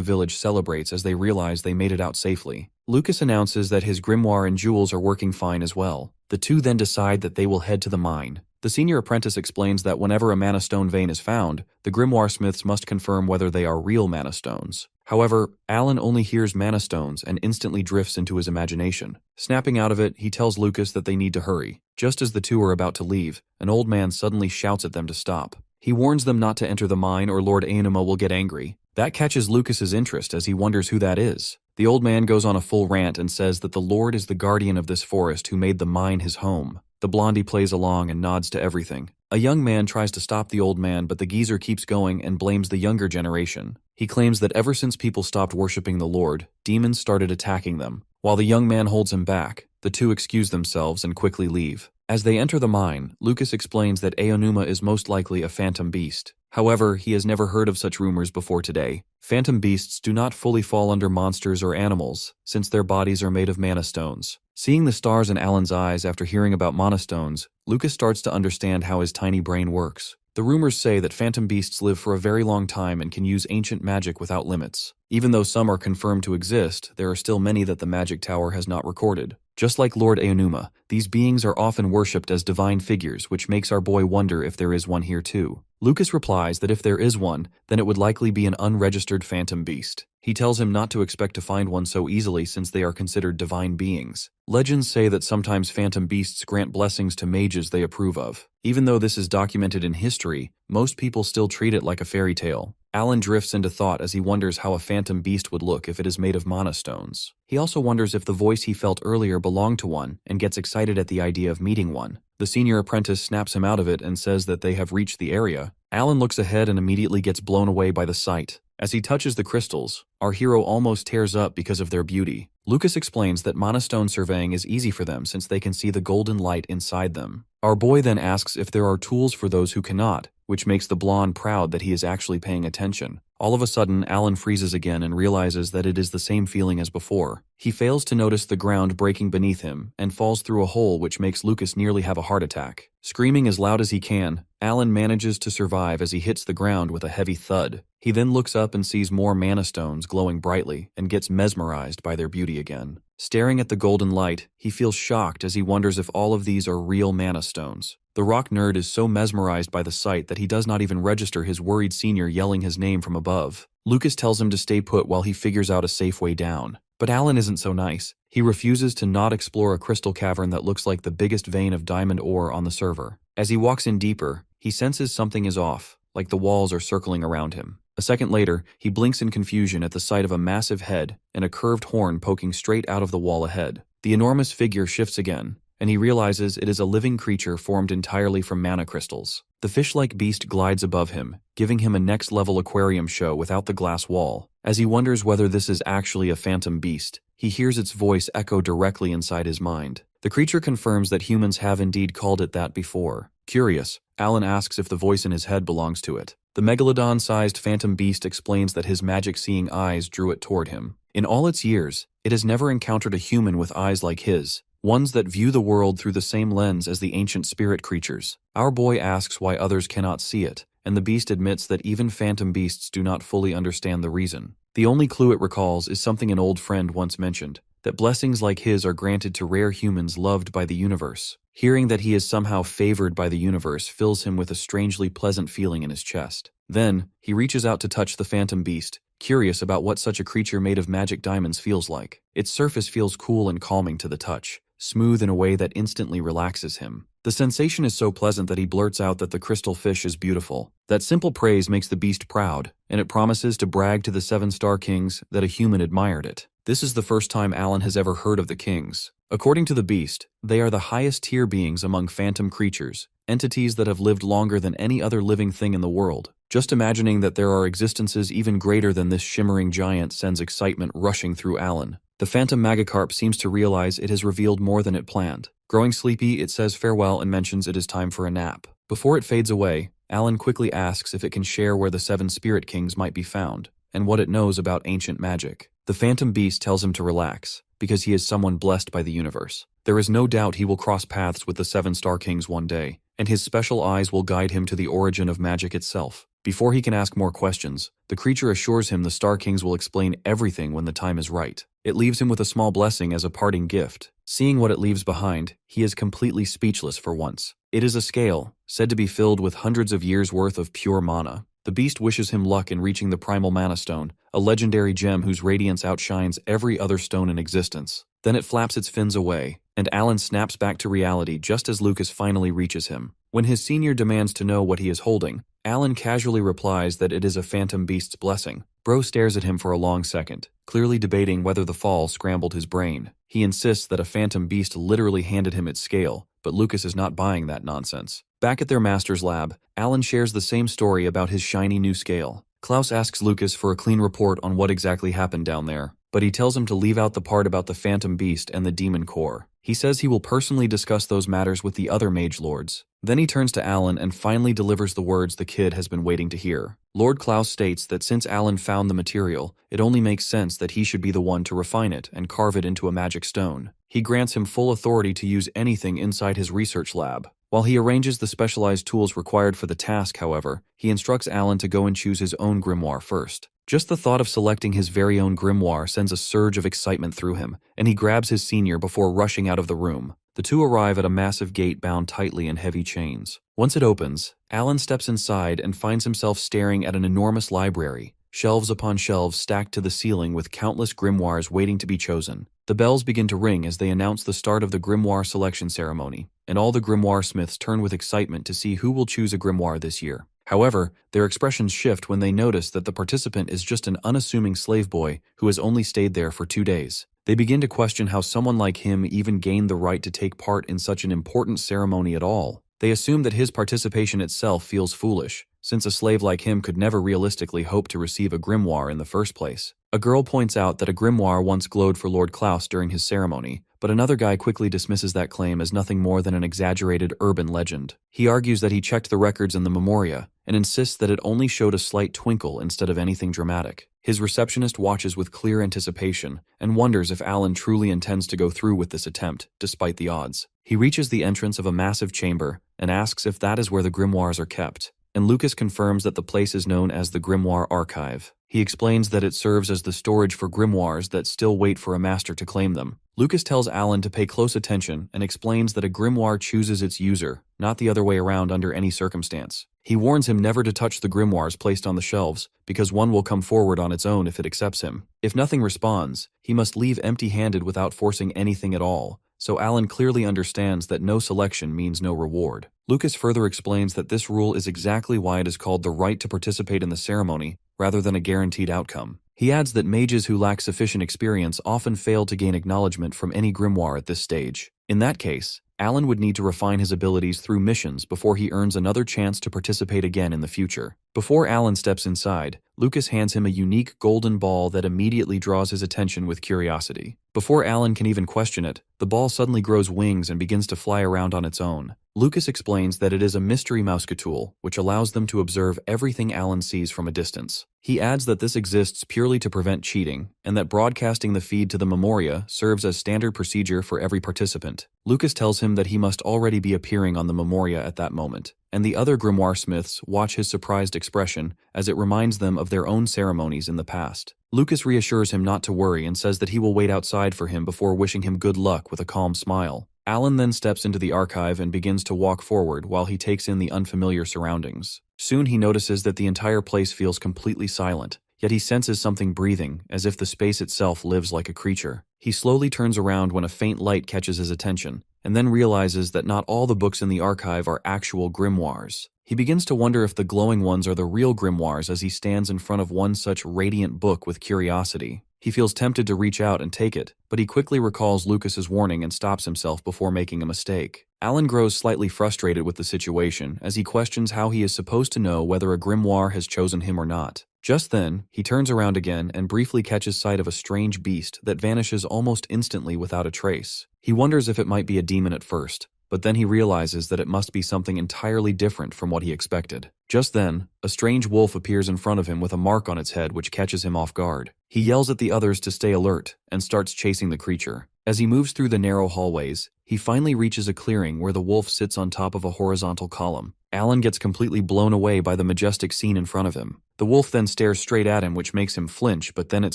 village celebrates as they realize they made it out safely. Lucas announces that his grimoire and jewels are working fine as well. The two then decide that they will head to the mine. The senior apprentice explains that whenever a mana stone vein is found, the grimoire smiths must confirm whether they are real mana stones. However, Alan only hears mana stones and instantly drifts into his imagination. Snapping out of it, he tells Lucas that they need to hurry. Just as the two are about to leave, an old man suddenly shouts at them to stop. He warns them not to enter the mine or Lord Aonuma will get angry. That catches Lucas's interest as he wonders who that is. The old man goes on a full rant and says that the Lord is the guardian of this forest who made the mine his home. The blondie plays along and nods to everything. A young man tries to stop the old man, but the geezer keeps going and blames the younger generation. He claims that ever since people stopped worshipping the Lord, demons started attacking them. While the young man holds him back, the two excuse themselves and quickly leave. As they enter the mine, Lucas explains that Aonuma is most likely a phantom beast. However, he has never heard of such rumors before today. Phantom beasts do not fully fall under monsters or animals, since their bodies are made of mana stones. Seeing the stars in Alan's eyes after hearing about mana stones, Lucas starts to understand how his tiny brain works. The rumors say that phantom beasts live for a very long time and can use ancient magic without limits. Even though some are confirmed to exist, there are still many that the Magic Tower has not recorded. Just like Lord Aonuma, these beings are often worshipped as divine figures, which makes our boy wonder if there is one here too. Lucas replies that if there is one, then it would likely be an unregistered phantom beast. He tells him not to expect to find one so easily since they are considered divine beings. Legends say that sometimes phantom beasts grant blessings to mages they approve of. Even though this is documented in history, most people still treat it like a fairy tale. Alan drifts into thought as he wonders how a phantom beast would look if it is made of mana stones. He also wonders if the voice he felt earlier belonged to one and gets excited at the idea of meeting one. The senior apprentice snaps him out of it and says that they have reached the area. Alan looks ahead and immediately gets blown away by the sight. As he touches the crystals, our hero almost tears up because of their beauty. Lucas explains that mana stone surveying is easy for them since they can see the golden light inside them. Our boy then asks if there are tools for those who cannot, which makes the blonde proud that he is actually paying attention. All of a sudden, Alan freezes again and realizes that it is the same feeling as before. He fails to notice the ground breaking beneath him and falls through a hole which makes Lucas nearly have a heart attack. Screaming as loud as he can, Alan manages to survive as he hits the ground with a heavy thud. He then looks up and sees more mana stones glowing brightly and gets mesmerized by their beauty again. Staring at the golden light, he feels shocked as he wonders if all of these are real mana stones. The rock nerd is so mesmerized by the sight that he does not even register his worried senior yelling his name from above. Lucas tells him to stay put while he figures out a safe way down. But Alan isn't so nice. He refuses to not explore a crystal cavern that looks like the biggest vein of diamond ore on the server. As he walks in deeper, he senses something is off, like the walls are circling around him. A second later, he blinks in confusion at the sight of a massive head and a curved horn poking straight out of the wall ahead. The enormous figure shifts again, and he realizes it is a living creature formed entirely from mana crystals. The fish-like beast glides above him, giving him a next-level aquarium show without the glass wall. As he wonders whether this is actually a phantom beast, he hears its voice echo directly inside his mind. The creature confirms that humans have indeed called it that before. Curious, Alan asks if the voice in his head belongs to it. The megalodon-sized phantom beast explains that his magic-seeing eyes drew it toward him. In all its years, it has never encountered a human with eyes like his, ones that view the world through the same lens as the ancient spirit creatures. Our boy asks why others cannot see it, and the beast admits that even phantom beasts do not fully understand the reason. The only clue it recalls is something an old friend once mentioned, that blessings like his are granted to rare humans loved by the universe. Hearing that he is somehow favored by the universe fills him with a strangely pleasant feeling in his chest. Then, he reaches out to touch the phantom beast, curious about what such a creature made of magic diamonds feels like. Its surface feels cool and calming to the touch, smooth in a way that instantly relaxes him. The sensation is so pleasant that he blurts out that the crystal fish is beautiful. That simple praise makes the beast proud, and it promises to brag to the 7-star kings that a human admired it. This is the first time Alan has ever heard of the kings. According to the beast, they are the highest tier beings among phantom creatures, entities that have lived longer than any other living thing in the world. Just imagining that there are existences even greater than this shimmering giant sends excitement rushing through Alan. The phantom mangacarp seems to realize it has revealed more than it planned. Growing sleepy, it says farewell and mentions it is time for a nap. Before it fades away, Alan quickly asks if it can share where the 7 spirit kings might be found, and what it knows about ancient magic. The phantom beast tells him to relax, because he is someone blessed by the universe. There is no doubt he will cross paths with the 7-star kings one day, and his special eyes will guide him to the origin of magic itself. Before he can ask more questions, the creature assures him the Star Kings will explain everything when the time is right. It leaves him with a small blessing as a parting gift. Seeing what it leaves behind, he is completely speechless for once. It is a scale, said to be filled with hundreds of years' worth of pure mana. The beast wishes him luck in reaching the primal mana stone, a legendary gem whose radiance outshines every other stone in existence. Then it flaps its fins away, and Alan snaps back to reality just as Lucas finally reaches him. When his senior demands to know what he is holding, Alan casually replies that it is a phantom beast's blessing. Bro stares at him for a long second, clearly debating whether the fall scrambled his brain. He insists that a phantom beast literally handed him its scale, but Lucas is not buying that nonsense. Back at their master's lab, Alan shares the same story about his shiny new scale. Klaus asks Lucas for a clean report on what exactly happened down there, but he tells him to leave out the part about the phantom beast and the demon core. He says he will personally discuss those matters with the other mage lords. Then he turns to Alan and finally delivers the words the kid has been waiting to hear. Lord Klaus states that since Alan found the material, it only makes sense that he should be the one to refine it and carve it into a magic stone. He grants him full authority to use anything inside his research lab. While he arranges the specialized tools required for the task, however, he instructs Alan to go and choose his own grimoire first. Just the thought of selecting his very own grimoire sends a surge of excitement through him, and he grabs his senior before rushing out of the room. The two arrive at a massive gate bound tightly in heavy chains. Once it opens, Alan steps inside and finds himself staring at an enormous library, shelves upon shelves stacked to the ceiling with countless grimoires waiting to be chosen. The bells begin to ring as they announce the start of the grimoire selection ceremony, and all the grimoire smiths turn with excitement to see who will choose a grimoire this year. However, their expressions shift when they notice that the participant is just an unassuming slave boy who has only stayed there for 2 days. They begin to question how someone like him even gained the right to take part in such an important ceremony at all. They assume that his participation itself feels foolish, since a slave like him could never realistically hope to receive a grimoire in the first place. A girl points out that a grimoire once glowed for Lord Klaus during his ceremony, but another guy quickly dismisses that claim as nothing more than an exaggerated urban legend. He argues that he checked the records in the memoria, and insists that it only showed a slight twinkle instead of anything dramatic. His receptionist watches with clear anticipation, and wonders if Alan truly intends to go through with this attempt, despite the odds. He reaches the entrance of a massive chamber, and asks if that is where the grimoires are kept, and Lucas confirms that the place is known as the Grimoire Archive. He explains that it serves as the storage for grimoires that still wait for a master to claim them. Lucas tells Alan to pay close attention and explains that a grimoire chooses its user, not the other way around under any circumstance. He warns him never to touch the grimoires placed on the shelves, because one will come forward on its own if it accepts him. If nothing responds, he must leave empty-handed without forcing anything at all, so Alan clearly understands that no selection means no reward. Lucas further explains that this rule is exactly why it is called the right to participate in the ceremony, rather than a guaranteed outcome. He adds that mages who lack sufficient experience often fail to gain acknowledgement from any grimoire at this stage. In that case, Alan would need to refine his abilities through missions before he earns another chance to participate again in the future. Before Alan steps inside, Lucas hands him a unique golden ball that immediately draws his attention with curiosity. Before Alan can even question it, the ball suddenly grows wings and begins to fly around on its own. Lucas explains that it is a mystery mousecatool, which allows them to observe everything Alan sees from a distance. He adds that this exists purely to prevent cheating, and that broadcasting the feed to the Memoria serves as standard procedure for every participant. Lucas tells him that he must already be appearing on the Memoria at that moment, and the other Grimoire Smiths watch his surprised expression as it reminds them of their own ceremonies in the past. Lucas reassures him not to worry and says that he will wait outside for him before wishing him good luck with a calm smile. Alan then steps into the archive and begins to walk forward while he takes in the unfamiliar surroundings. Soon he notices that the entire place feels completely silent, yet he senses something breathing, as if the space itself lives like a creature. He slowly turns around when a faint light catches his attention, and then realizes that not all the books in the archive are actual grimoires. He begins to wonder if the glowing ones are the real grimoires as he stands in front of one such radiant book with curiosity. He feels tempted to reach out and take it, but he quickly recalls Lucas's warning and stops himself before making a mistake. Alan grows slightly frustrated with the situation as he questions how he is supposed to know whether a grimoire has chosen him or not. Just then, he turns around again and briefly catches sight of a strange beast that vanishes almost instantly without a trace. He wonders if it might be a demon at first, but then he realizes that it must be something entirely different from what he expected. Just then, a strange wolf appears in front of him with a mark on its head which catches him off guard. He yells at the others to stay alert and starts chasing the creature. As he moves through the narrow hallways, he finally reaches a clearing where the wolf sits on top of a horizontal column. Alan gets completely blown away by the majestic scene in front of him. The wolf then stares straight at him, which makes him flinch, but then it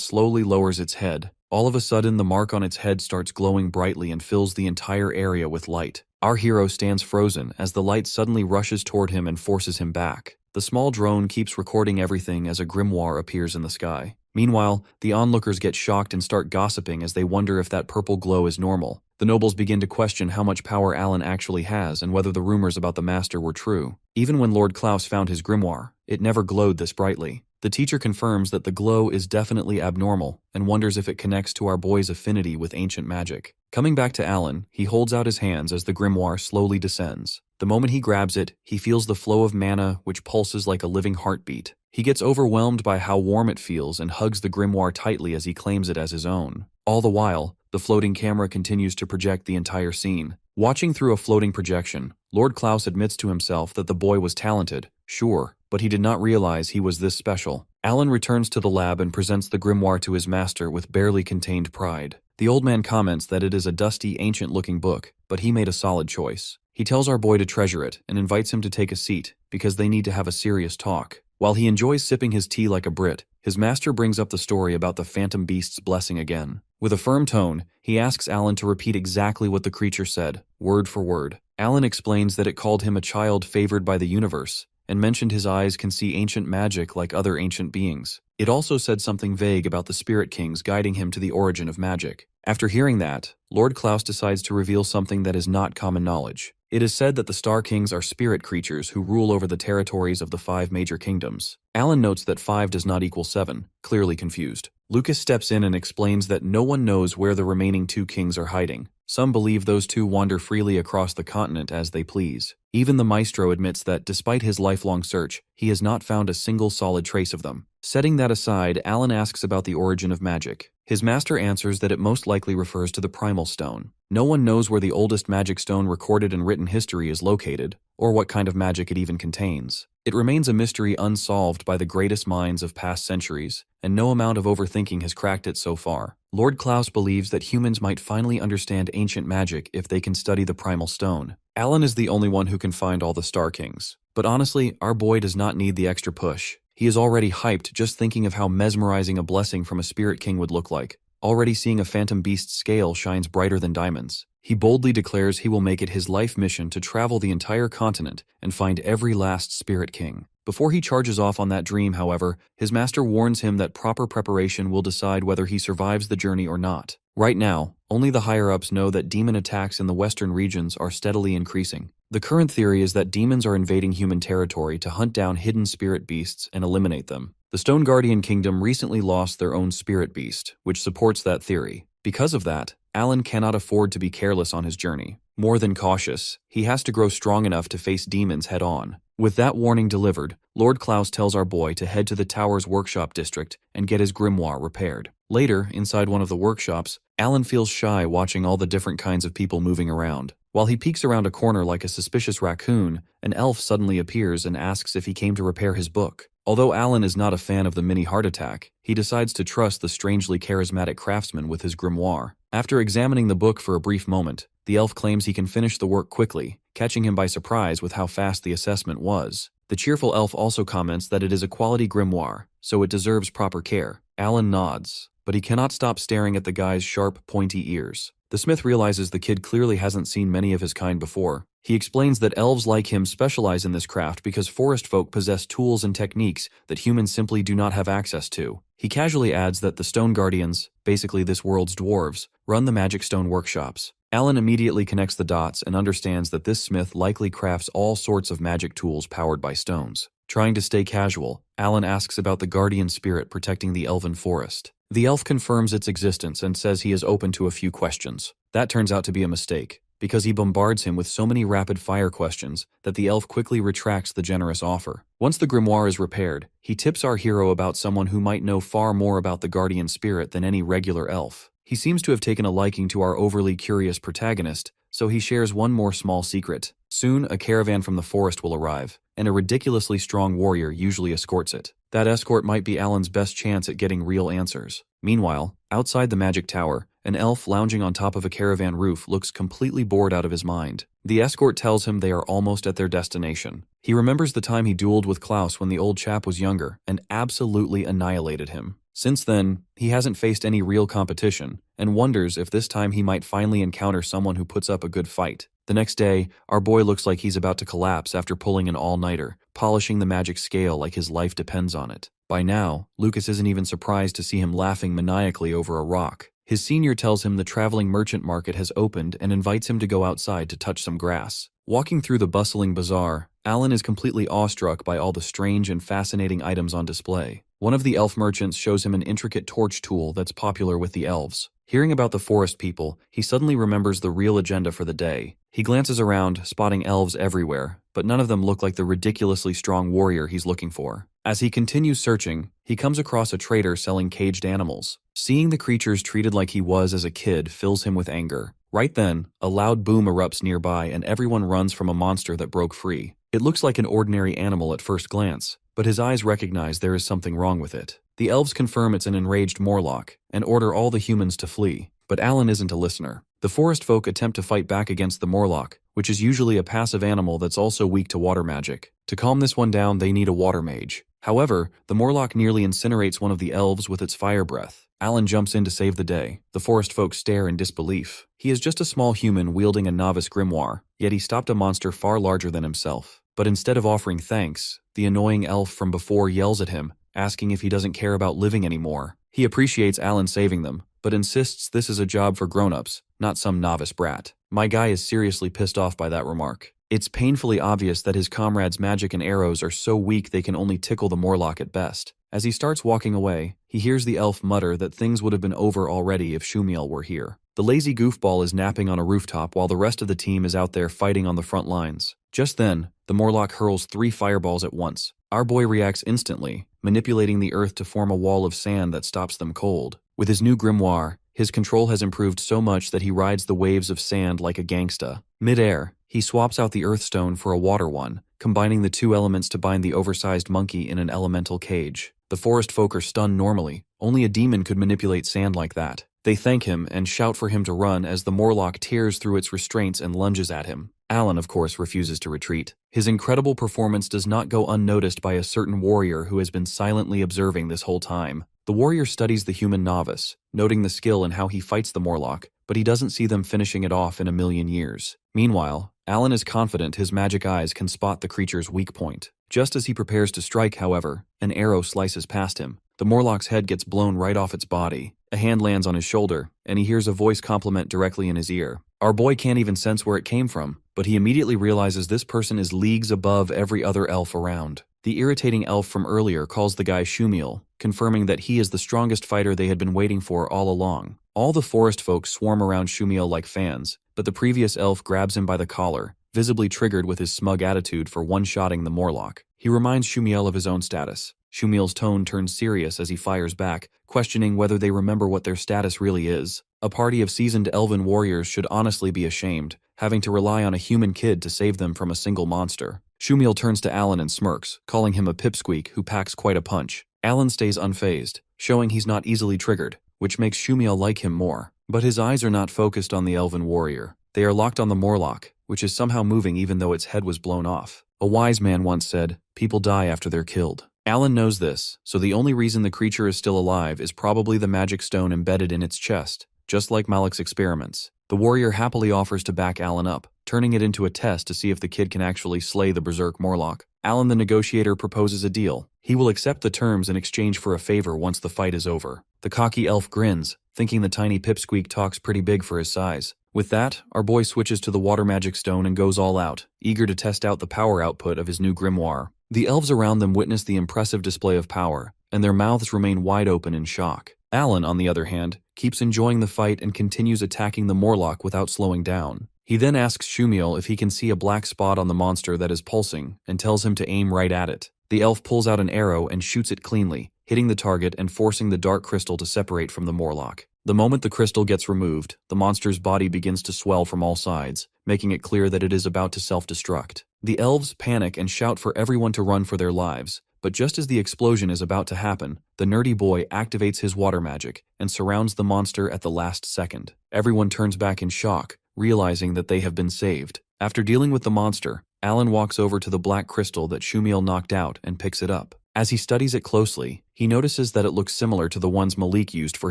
slowly lowers its head. All of a sudden, the mark on its head starts glowing brightly and fills the entire area with light. Our hero stands frozen as the light suddenly rushes toward him and forces him back. The small drone keeps recording everything as a grimoire appears in the sky. Meanwhile, the onlookers get shocked and start gossiping as they wonder if that purple glow is normal. The nobles begin to question how much power Alan actually has and whether the rumors about the master were true. Even when Lord Klaus found his grimoire, it never glowed this brightly. The teacher confirms that the glow is definitely abnormal and wonders if it connects to our boy's affinity with ancient magic. Coming back to Alan, he holds out his hands as the grimoire slowly descends. The moment he grabs it, he feels the flow of mana which pulses like a living heartbeat. He gets overwhelmed by how warm it feels and hugs the grimoire tightly as he claims it as his own. All the while, the floating camera continues to project the entire scene. Watching through a floating projection, Lord Klaus admits to himself that the boy was talented, sure, but he did not realize he was this special. Alan returns to the lab and presents the grimoire to his master with barely contained pride. The old man comments that it is a dusty, ancient-looking book, but he made a solid choice. He tells our boy to treasure it and invites him to take a seat because they need to have a serious talk. While he enjoys sipping his tea like a Brit, his master brings up the story about the phantom beast's blessing again. With a firm tone, he asks Alan to repeat exactly what the creature said, word for word. Alan explains that it called him a child favored by the universe, and mentioned his eyes can see ancient magic like other ancient beings. It also said something vague about the spirit kings guiding him to the origin of magic. After hearing that, Lord Klaus decides to reveal something that is not common knowledge. It is said that the Star Kings are spirit creatures who rule over the territories of the 5 major kingdoms. Alan notes that 5 does not equal 7, clearly confused. Lucas steps in and explains that no one knows where the remaining 2 kings are hiding. Some believe those 2 wander freely across the continent as they please. Even the maestro admits that, despite his lifelong search, he has not found a single solid trace of them. Setting that aside, Alan asks about the origin of magic. His master answers that it most likely refers to the primal stone. No one knows where the oldest magic stone recorded in written history is located, or what kind of magic it even contains. It remains a mystery unsolved by the greatest minds of past centuries, and no amount of overthinking has cracked it so far. Lord Klaus believes that humans might finally understand ancient magic if they can study the primal stone. Alan is the only one who can find all the Star Kings. But honestly, our boy does not need the extra push. He is already hyped just thinking of how mesmerizing a blessing from a Spirit King would look like. Already seeing a Phantom Beast's scale shines brighter than diamonds. He boldly declares he will make it his life mission to travel the entire continent and find every last Spirit King. Before he charges off on that dream, however, his master warns him that proper preparation will decide whether he survives the journey or not. Right now, only the higher-ups know that demon attacks in the western regions are steadily increasing. The current theory is that demons are invading human territory to hunt down hidden spirit beasts and eliminate them. The Stone Guardian Kingdom recently lost their own spirit beast, which supports that theory. Because of that, Alan cannot afford to be careless on his journey. more than cautious. He has to grow strong enough to face demons head-on. With that warning delivered, Lord Klaus tells our boy to head to the tower's workshop district and get his grimoire repaired. Later, inside one of the workshops, Alan feels shy watching all the different kinds of people moving around. While he peeks around a corner like a suspicious raccoon, an elf suddenly appears and asks if he came to repair his book. Although Alan is not a fan of the mini heart attack, he decides to trust the strangely charismatic craftsman with his grimoire. After examining the book for a brief moment, the elf claims he can finish the work quickly, catching him by surprise with how fast the assessment was. The cheerful elf also comments that it is a quality grimoire, so it deserves proper care. Alan nods, but he cannot stop staring at the guy's sharp, pointy ears. The smith realizes the kid clearly hasn't seen many of his kind before. He explains that elves like him specialize in this craft because forest folk possess tools and techniques that humans simply do not have access to. He casually adds that the Stone Guardians, basically this world's dwarves, run the magic stone workshops. Alan immediately connects the dots and understands that this smith likely crafts all sorts of magic tools powered by stones. Trying to stay casual, Alan asks about the guardian spirit protecting the elven forest. The elf confirms its existence and says he is open to a few questions. That turns out to be a mistake, because he bombards him with so many rapid-fire questions that the elf quickly retracts the generous offer. Once the grimoire is repaired, he tips our hero about someone who might know far more about the guardian spirit than any regular elf. He seems to have taken a liking to our overly curious protagonist, so he shares one more small secret. Soon, a caravan from the forest will arrive, and a ridiculously strong warrior usually escorts it. That escort might be Alan's best chance at getting real answers. Meanwhile, outside the magic tower, an elf lounging on top of a caravan roof looks completely bored out of his mind. The escort tells him they are almost at their destination. He remembers the time he dueled with Klaus when the old chap was younger and absolutely annihilated him. Since then, he hasn't faced any real competition, and wonders if this time he might finally encounter someone who puts up a good fight. The next day, our boy looks like he's about to collapse after pulling an all-nighter, polishing the magic scale like his life depends on it. By now, Lucas isn't even surprised to see him laughing maniacally over a rock. His senior tells him the traveling merchant market has opened and invites him to go outside to touch some grass. Walking through the bustling bazaar, Alan is completely awestruck by all the strange and fascinating items on display. One of the elf merchants shows him an intricate torch tool that's popular with the elves. Hearing about the forest people, he suddenly remembers the real agenda for the day. He glances around, spotting elves everywhere, but none of them look like the ridiculously strong warrior he's looking for. As he continues searching, he comes across a trader selling caged animals. Seeing the creatures treated like he was as a kid fills him with anger. Right then, a loud boom erupts nearby and everyone runs from a monster that broke free. It looks like an ordinary animal at first glance, but his eyes recognize there is something wrong with it. The elves confirm it's an enraged Morlock and order all the humans to flee, but Alan isn't a listener. The forest folk attempt to fight back against the Morlock, which is usually a passive animal that's also weak to water magic. To calm this one down, they need a water mage. However, the Morlock nearly incinerates one of the elves with its fire breath. Alan jumps in to save the day. The forest folk stare in disbelief. He is just a small human wielding a novice grimoire, yet he stopped a monster far larger than himself. But instead of offering thanks, the annoying elf from before yells at him, asking if he doesn't care about living anymore. He appreciates Alan saving them, but insists this is a job for grown-ups, not some novice brat. My guy is seriously pissed off by that remark. It's painfully obvious that his comrades' magic and arrows are so weak they can only tickle the Morlock at best. As he starts walking away, he hears the elf mutter that things would have been over already if Shumiel were here. The lazy goofball is napping on a rooftop while the rest of the team is out there fighting on the front lines. Just then, the Morlock hurls 3 fireballs at once. Our boy reacts instantly, manipulating the earth to form a wall of sand that stops them cold. With his new grimoire, his control has improved so much that he rides the waves of sand like a gangsta. Mid-air, he swaps out the earth stone for a water one, combining the 2 elements to bind the oversized monkey in an elemental cage. The forest folk are stunned normally. Only a demon could manipulate sand like that. They thank him and shout for him to run as the Morlock tears through its restraints and lunges at him. Alan, of course, refuses to retreat. His incredible performance does not go unnoticed by a certain warrior who has been silently observing this whole time. The warrior studies the human novice, noting the skill and how he fights the Morlock, but he doesn't see them finishing it off in a million years. Meanwhile, Alan is confident his magic eyes can spot the creature's weak point. Just as he prepares to strike, however, an arrow slices past him. The Morlock's head gets blown right off its body. A hand lands on his shoulder, and he hears a voice compliment directly in his ear. Our boy can't even sense where it came from, but he immediately realizes this person is leagues above every other elf around. The irritating elf from earlier calls the guy Shumiel, confirming that he is the strongest fighter they had been waiting for all along. All the forest folk swarm around Shumiel like fans, but the previous elf grabs him by the collar, visibly triggered with his smug attitude for one-shotting the Morlock. He reminds Shumiel of his own status. Shumiel's tone turns serious as he fires back, questioning whether they remember what their status really is. A party of seasoned elven warriors should honestly be ashamed, having to rely on a human kid to save them from a single monster. Shumiel turns to Alan and smirks, calling him a pipsqueak who packs quite a punch. Alan stays unfazed, showing he's not easily triggered, which makes Shumiel like him more. But his eyes are not focused on the elven warrior. They are locked on the Morlock, which is somehow moving even though its head was blown off. A wise man once said, "People die after they're killed." Alan knows this, so the only reason the creature is still alive is probably the magic stone embedded in its chest, just like Malik's experiments. The warrior happily offers to back Alan up, turning it into a test to see if the kid can actually slay the berserk Morlock. Alan the negotiator proposes a deal. He will accept the terms in exchange for a favor once the fight is over. The cocky elf grins, thinking the tiny pipsqueak talks pretty big for his size. With that, our boy switches to the water magic stone and goes all out, eager to test out the power output of his new grimoire. The elves around them witness the impressive display of power, and their mouths remain wide open in shock. Alan, on the other hand, keeps enjoying the fight and continues attacking the Morlock without slowing down. He then asks Shumiel if he can see a black spot on the monster that is pulsing, and tells him to aim right at it. The elf pulls out an arrow and shoots it cleanly, hitting the target and forcing the dark crystal to separate from the Morlock. The moment the crystal gets removed, the monster's body begins to swell from all sides, making it clear that it is about to self-destruct. The elves panic and shout for everyone to run for their lives, but just as the explosion is about to happen, the nerdy boy activates his water magic and surrounds the monster at the last second. Everyone turns back in shock, realizing that they have been saved. After dealing with the monster, Alan walks over to the black crystal that Shumiel knocked out and picks it up. As he studies it closely, he notices that it looks similar to the ones Malik used for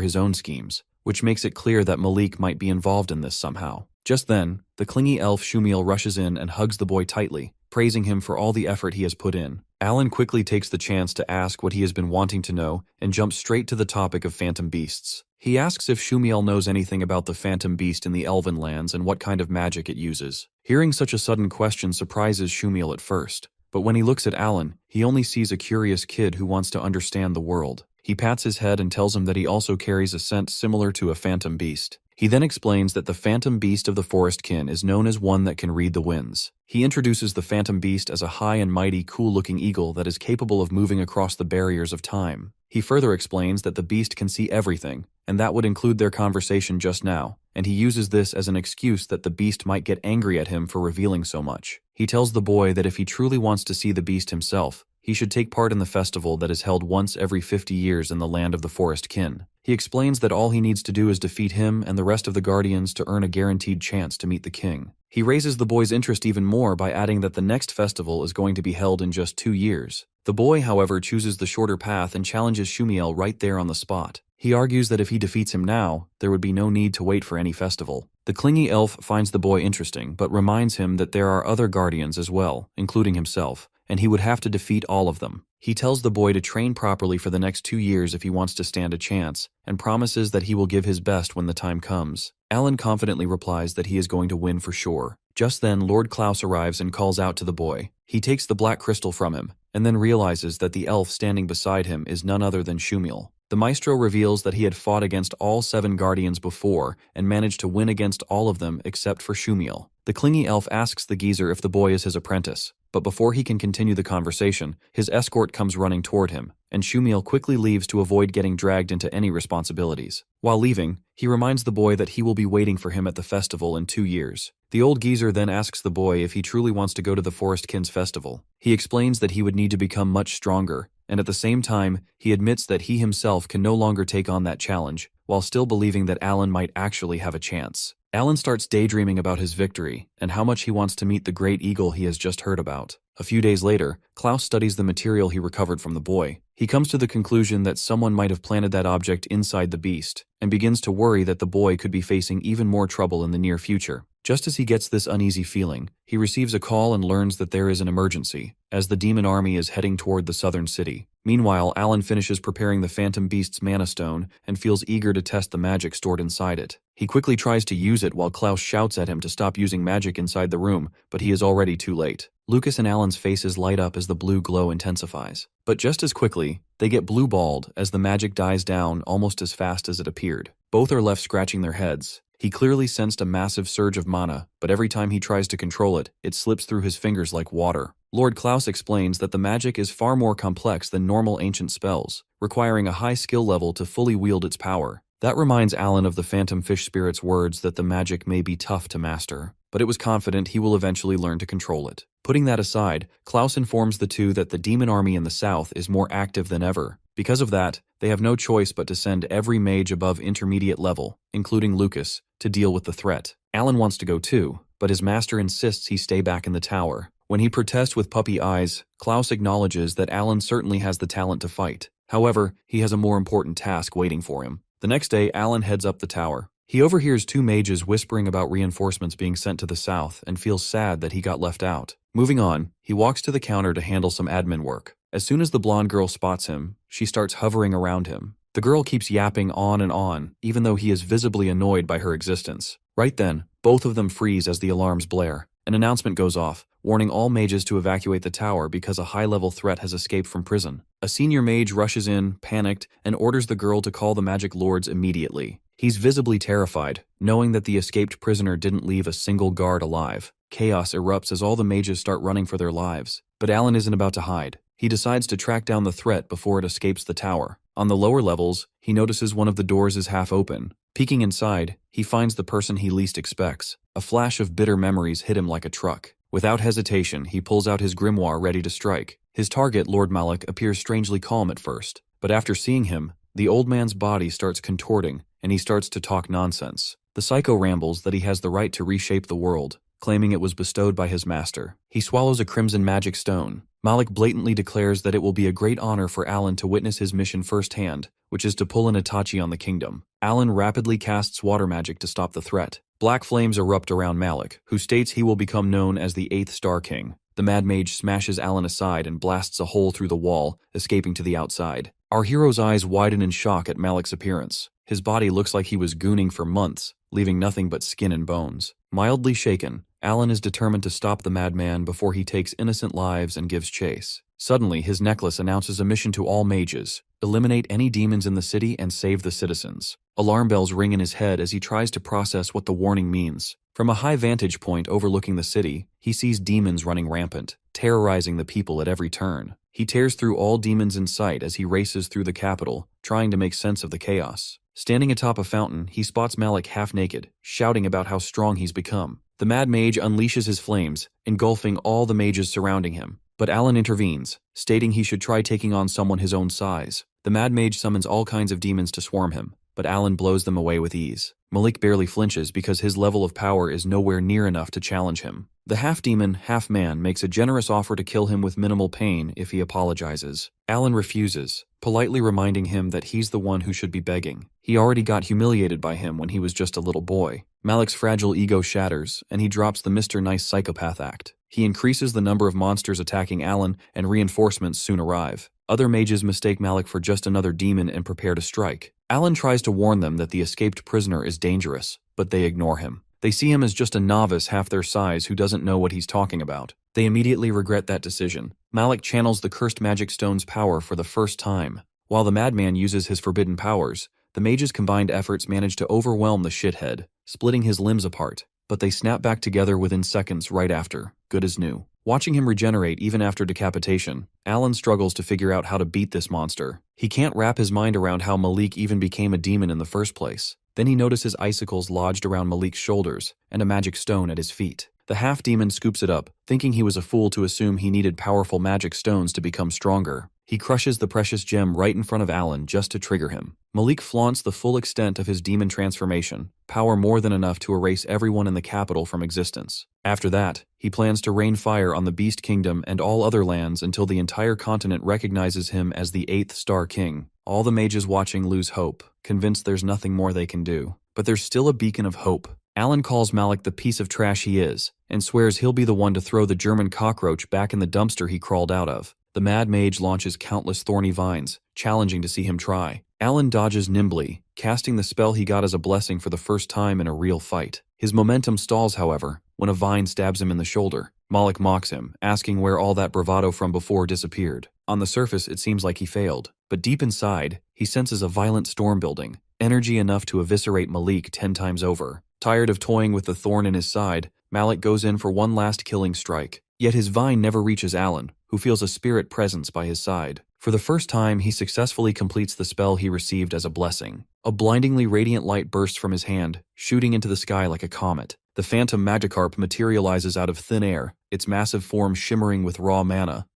his own schemes, which makes it clear that Malik might be involved in this somehow. Just then, the clingy elf Shumiel rushes in and hugs the boy tightly, praising him for all the effort he has put in. Alan quickly takes the chance to ask what he has been wanting to know and jumps straight to the topic of phantom beasts. He asks if Shumiel knows anything about the phantom beast in the elven lands and what kind of magic it uses. Hearing such a sudden question surprises Shumiel at first, but when he looks at Alan, he only sees a curious kid who wants to understand the world. He pats his head and tells him that he also carries a scent similar to a phantom beast. He then explains that the phantom beast of the forest kin is known as one that can read the winds. He introduces the phantom beast as a high and mighty cool-looking eagle that is capable of moving across the barriers of time. He further explains that the beast can see everything, and that would include their conversation just now, and he uses this as an excuse that the beast might get angry at him for revealing so much. He tells the boy that if he truly wants to see the beast himself, he should take part in the festival that is held once every 50 years in the land of the forest kin. He explains that all he needs to do is defeat him and the rest of the guardians to earn a guaranteed chance to meet the king. He raises the boy's interest even more by adding that the next festival is going to be held in just 2 years. The boy, however, chooses the shorter path and challenges Shumiel right there on the spot. He argues that if he defeats him now, there would be no need to wait for any festival. The clingy elf finds the boy interesting, but reminds him that there are other guardians as well, including himself, and he would have to defeat all of them. He tells the boy to train properly for the next 2 years if he wants to stand a chance, and promises that he will give his best when the time comes. Alan confidently replies that he is going to win for sure. Just then, Lord Klaus arrives and calls out to the boy. He takes the black crystal from him, and then realizes that the elf standing beside him is none other than Shumiel. The maestro reveals that he had fought against all 7 guardians before and managed to win against all of them except for Shumiel. The clingy elf asks the geezer if the boy is his apprentice, but before he can continue the conversation, his escort comes running toward him, and Shumiel quickly leaves to avoid getting dragged into any responsibilities. While leaving, he reminds the boy that he will be waiting for him at the festival in 2 years. The old geezer then asks the boy if he truly wants to go to the Forest Kin's festival. He explains that he would need to become much stronger, and at the same time, he admits that he himself can no longer take on that challenge, while still believing that Alan might actually have a chance. Alan starts daydreaming about his victory, and how much he wants to meet the great eagle he has just heard about. A few days later, Klaus studies the material he recovered from the boy. He comes to the conclusion that someone might have planted that object inside the beast, and begins to worry that the boy could be facing even more trouble in the near future. Just as he gets this uneasy feeling, he receives a call and learns that there is an emergency, as the demon army is heading toward the southern city. Meanwhile, Alan finishes preparing the Phantom Beast's mana stone and feels eager to test the magic stored inside it. He quickly tries to use it while Klaus shouts at him to stop using magic inside the room, but he is already too late. Lucas and Alan's faces light up as the blue glow intensifies. But just as quickly, they get blue-balled as the magic dies down almost as fast as it appeared. Both are left scratching their heads. He clearly sensed a massive surge of mana, but every time he tries to control it, it slips through his fingers like water. Lord Klaus explains that the magic is far more complex than normal ancient spells, requiring a high skill level to fully wield its power. That reminds Alan of the Phantom Fish Spirit's words that the magic may be tough to master, but it was confident he will eventually learn to control it. Putting that aside, Klaus informs the two that the demon army in the south is more active than ever. Because of that, they have no choice but to send every mage above intermediate level, including Lucas, to deal with the threat. Alan wants to go too, but his master insists he stay back in the tower. When he protests with puppy eyes, Klaus acknowledges that Alan certainly has the talent to fight. However, he has a more important task waiting for him. The next day, Alan heads up the tower. He overhears two mages whispering about reinforcements being sent to the south and feels sad that he got left out. Moving on, he walks to the counter to handle some admin work. As soon as the blonde girl spots him, she starts hovering around him. The girl keeps yapping on, even though he is visibly annoyed by her existence. Right then, both of them freeze as the alarms blare. An announcement goes off, warning all mages to evacuate the tower because a high-level threat has escaped from prison. A senior mage rushes in, panicked, and orders the girl to call the magic lords immediately. He's visibly terrified, knowing that the escaped prisoner didn't leave a single guard alive. Chaos erupts as all the mages start running for their lives. But Alan isn't about to hide. He decides to track down the threat before it escapes the tower. On the lower levels, he notices one of the doors is half open. Peeking inside, he finds the person he least expects. A flash of bitter memories hit him like a truck. Without hesitation, he pulls out his grimoire ready to strike. His target, Lord Malik, appears strangely calm at first. But after seeing him, the old man's body starts contorting, and he starts to talk nonsense. The psycho rambles that he has the right to reshape the world, claiming it was bestowed by his master. He swallows a crimson magic stone. Malik blatantly declares that it will be a great honor for Alan to witness his mission firsthand, which is to pull an Itachi on the kingdom. Alan rapidly casts water magic to stop the threat. Black flames erupt around Malik, who states he will become known as the 8th Star King. The Mad Mage smashes Alan aside and blasts a hole through the wall, escaping to the outside. Our hero's eyes widen in shock at Malik's appearance. His body looks like he was gooning for months, leaving nothing but skin and bones. Mildly shaken, Alan is determined to stop the madman before he takes innocent lives and gives chase. Suddenly, his necklace announces a mission to all mages: eliminate any demons in the city and save the citizens. Alarm bells ring in his head as he tries to process what the warning means. From a high vantage point overlooking the city, he sees demons running rampant, terrorizing the people at every turn. He tears through all demons in sight as he races through the capital, trying to make sense of the chaos. Standing atop a fountain, he spots Malik half-naked, shouting about how strong he's become. The Mad Mage unleashes his flames, engulfing all the mages surrounding him. But Alan intervenes, stating he should try taking on someone his own size. The Mad Mage summons all kinds of demons to swarm him, but Alan blows them away with ease. Malik barely flinches because his level of power is nowhere near enough to challenge him. The half-demon, half-man makes a generous offer to kill him with minimal pain if he apologizes. Alan refuses, politely reminding him that he's the one who should be begging. He already got humiliated by him when he was just a little boy. Malik's fragile ego shatters, and he drops the Mr. Nice Psychopath act. He increases the number of monsters attacking Alan, and reinforcements soon arrive. Other mages mistake Malik for just another demon and prepare to strike. Alan tries to warn them that the escaped prisoner is dangerous, but they ignore him. They see him as just a novice half their size who doesn't know what he's talking about. They immediately regret that decision. Malik channels the cursed magic stone's power for the first time. While the madman uses his forbidden powers, the mages' combined efforts manage to overwhelm the shithead, splitting his limbs apart. But they snap back together within seconds right after, good as new. Watching him regenerate even after decapitation, Alan struggles to figure out how to beat this monster. He can't wrap his mind around how Malik even became a demon in the first place. Then he notices icicles lodged around Malik's shoulders and a magic stone at his feet. The half-demon scoops it up, thinking he was a fool to assume he needed powerful magic stones to become stronger. He crushes the precious gem right in front of Alan just to trigger him. Malik flaunts the full extent of his demon transformation, power more than enough to erase everyone in the capital from existence. After that, he plans to rain fire on the Beast Kingdom and all other lands until the entire continent recognizes him as the 8th Star King. All the mages watching lose hope, convinced there's nothing more they can do. But there's still a beacon of hope. Alan calls Malik the piece of trash he is, and swears he'll be the one to throw the German cockroach back in the dumpster he crawled out of. The Mad Mage launches countless thorny vines, challenging to see him try. Alan dodges nimbly, casting the spell he got as a blessing for the first time in a real fight. His momentum stalls, however, when a vine stabs him in the shoulder. Malik mocks him, asking where all that bravado from before disappeared. On the surface, it seems like he failed, but deep inside, he senses a violent storm building, energy enough to eviscerate Malik 10 times over. Tired of toying with the thorn in his side, Malik goes in for one last killing strike. Yet his vine never reaches Alan, who feels a spirit presence by his side. For the first time, he successfully completes the spell he received as a blessing. A blindingly radiant light bursts from his hand, shooting into the sky like a comet. The phantom Magikarp materializes out of thin air, its massive form shimmering with raw mana.